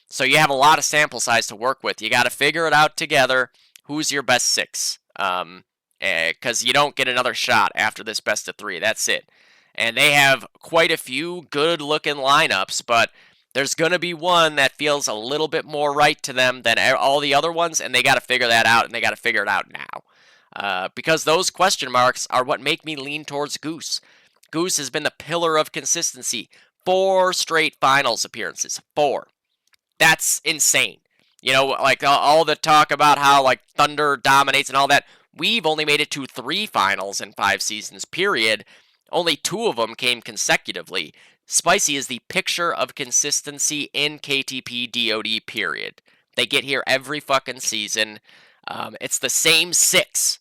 So you have a lot of sample size to work with. You got to figure it out together. Who's your best six? Because you don't get another shot after this best of three. That's it. And they have quite a few good-looking lineups, but there's going to be one that feels a little bit more right to them than all the other ones, and they got to figure that out, and they got to figure it out now. Because those question marks are what make me lean towards Goose. Goose has been the pillar of consistency. 4 straight finals appearances. 4. That's insane. Like all the talk about how like Thunder dominates and all that. We've only made it to 3 finals in 5 seasons, period. Only 2 of them came consecutively. Spicy is the picture of consistency in KTP DOD, period. They get here every fucking season. It's the same 6.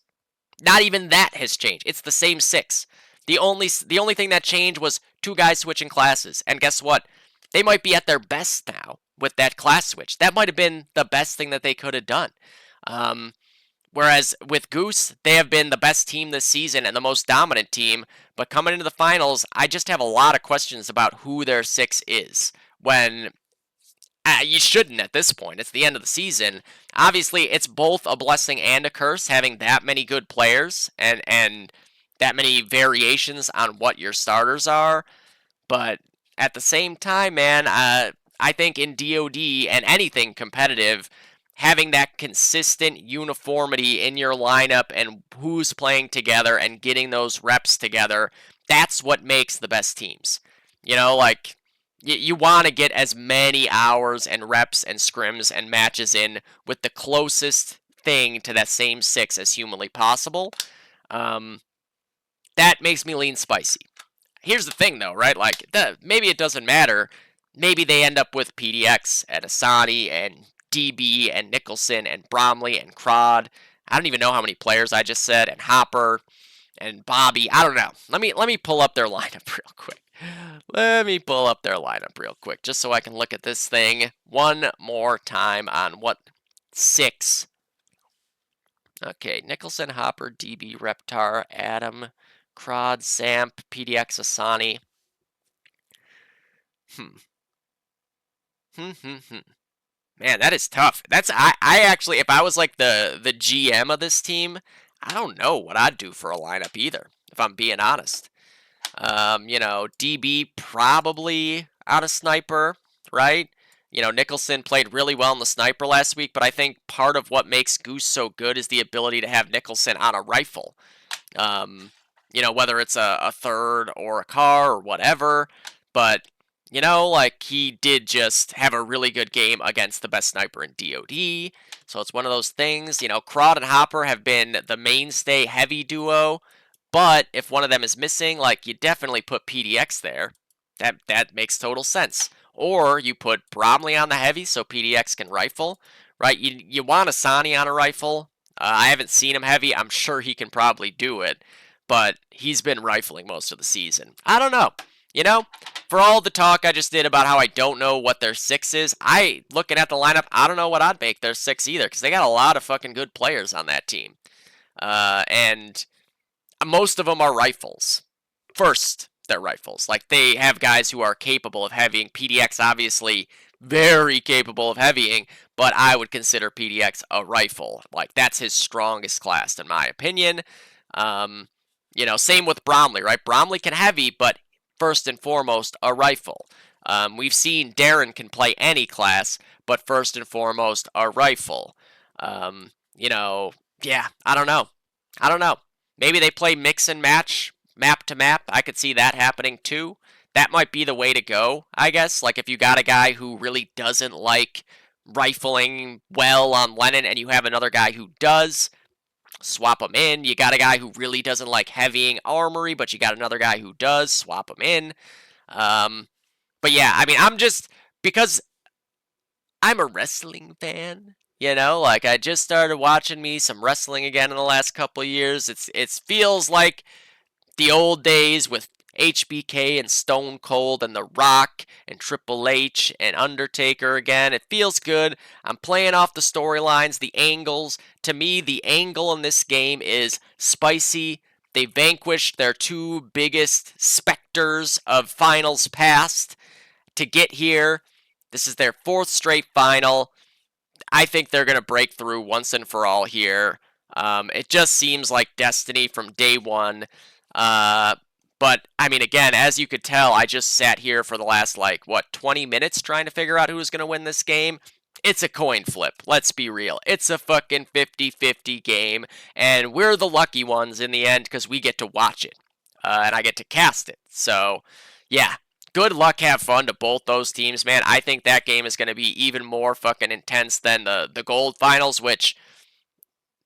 Not even that has changed. It's the same 6. The only thing that changed was 2 guys switching classes. And guess what? They might be at their best now with that class switch. That might have been the best thing that they could have done. Whereas with Goose, they have been the best team this season and the most dominant team. But coming into the finals, I just have a lot of questions about who their 6 is. When you shouldn't at this point. It's the end of the season. Obviously, it's both a blessing and a curse having that many good players and that many variations on what your starters are. But at the same time, man, I think in DOD and anything competitive, having that consistent uniformity in your lineup and who's playing together and getting those reps together, that's what makes the best teams. Like, you want to get as many hours and reps and scrims and matches in with the closest thing to that same 6 as humanly possible. That makes me lean Spicy. Here's the thing, though, right? Like, maybe it doesn't matter. Maybe they end up with PDX and Asani and DB and Nicholson and Bromley and Crod. I don't even know how many players I just said, and Hopper and Bobby. I don't know. Let me pull up their lineup real quick. Just so I can look at this thing one more time on what 6. Okay, Nicholson, Hopper, DB, Reptar, Adam, Crod, Samp, PDX, Asani. Man, that is tough. I actually, if I was like the GM of this team, I don't know what I'd do for a lineup either, if I'm being honest. DB probably out of sniper, right? Nicholson played really well in the sniper last week, but I think part of what makes Goose so good is the ability to have Nicholson on a rifle. Whether it's a third or a car or whatever, but like he did just have a really good game against the best sniper in DOD. So it's one of those things. Crowd and Hopper have been the mainstay heavy duo. But if one of them is missing, like, you definitely put PDX there. That makes total sense. Or you put Bromley on the heavy so PDX can rifle, right? You want Asani on a rifle. I haven't seen him heavy. I'm sure he can probably do it. But he's been rifling most of the season. I don't know. For all the talk I just did about how I don't know what their 6 is, looking at the lineup, I don't know what I'd make their 6 either. Because they got a lot of fucking good players on that team. And most of them are rifles. First, they're rifles. Like, they have guys who are capable of heavying. PDX, obviously, very capable of heavying, but I would consider PDX a rifle. Like, that's his strongest class, in my opinion. Same with Bromley, right? Bromley can heavy, but first and foremost, a rifle. We've seen Darren can play any class, but first and foremost, a rifle. Yeah, I don't know. Maybe they play mix and match, map to map. I could see that happening too. That might be the way to go, I guess. Like, if you got a guy who really doesn't like rifling well on Lennon and you have another guy who does, swap them in. You got a guy who really doesn't like heavying armory, but you got another guy who does, swap them in. But yeah, I mean, because I'm a wrestling fan. Like, I just started watching me some wrestling again in the last couple of years. It feels like the old days with HBK and Stone Cold and The Rock and Triple H and Undertaker again. It feels good. I'm playing off the storylines, the angles. To me, the angle in this game is spicy. They vanquished their two biggest specters of finals past to get here. This is their fourth straight final. I think they're going to break through once and for all here. It just seems like destiny from day one. But, I mean, again, as you could tell, I just sat here for the last, 20 minutes trying to figure out who's going to win this game. It's a coin flip. Let's be real. It's a fucking 50-50 game, and we're the lucky ones in the end because we get to watch it, and I get to cast it. So, yeah, good luck, have fun to both those teams, man. I think that game is going to be even more fucking intense than the gold finals, which,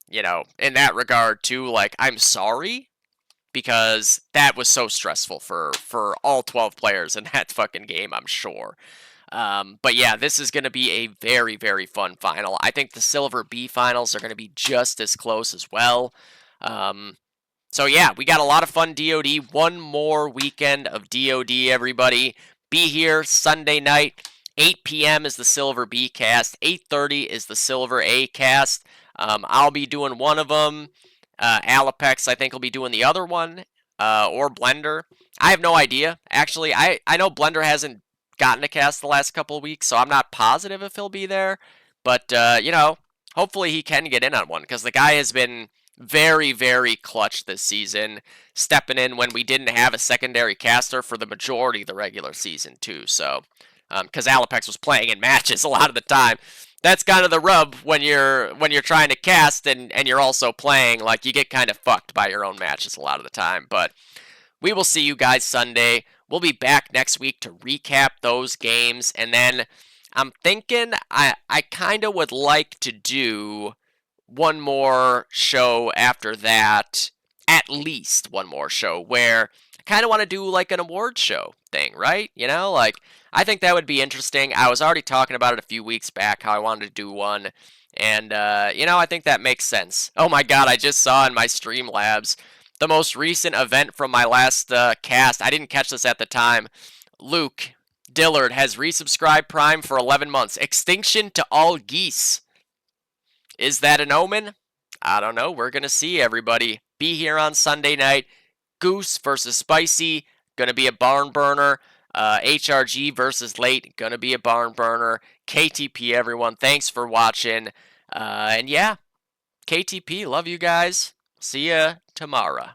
in that regard, too, I'm sorry because that was so stressful for all 12 players in that fucking game, I'm sure. But yeah, this is going to be a very, very fun final. I think the Silver B finals are going to be just as close as well. So yeah, we got a lot of fun DoD. One more weekend of DoD, everybody. Be here Sunday night. 8 p.m. is the Silver B cast. 8:30 is the Silver A cast. I'll be doing one of them. Alapex, I think, will be doing the other one. Or Blender. I have no idea. Actually, I know Blender hasn't gotten a cast the last couple of weeks, so I'm not positive if he'll be there. But, hopefully he can get in on one, because the guy has been very, very clutch this season, stepping in when we didn't have a secondary caster for the majority of the regular season, too. So, because Alapex was playing in matches a lot of the time. That's kind of the rub when you're trying to cast and you're also playing. You get kind of fucked by your own matches a lot of the time. But we will see you guys Sunday. We'll be back next week to recap those games. And then I'm thinking I kind of would like to do one more show after that. At least one more show where I kind of want to do an award show thing, right? I think that would be interesting. I was already talking about it a few weeks back, how I wanted to do one. And, I think that makes sense. Oh my god, I just saw in my Streamlabs the most recent event from my last cast. I didn't catch this at the time. Luke Dillard has resubscribed Prime for 11 months. Extinction to all geese. Is that an omen? I don't know. We're going to see, everybody. Be here on Sunday night. Goose versus Spicy. Going to be a barn burner. HRG versus Late. Going to be a barn burner. KTP, everyone. Thanks for watching. And yeah, KTP. Love you guys. See ya tomorrow.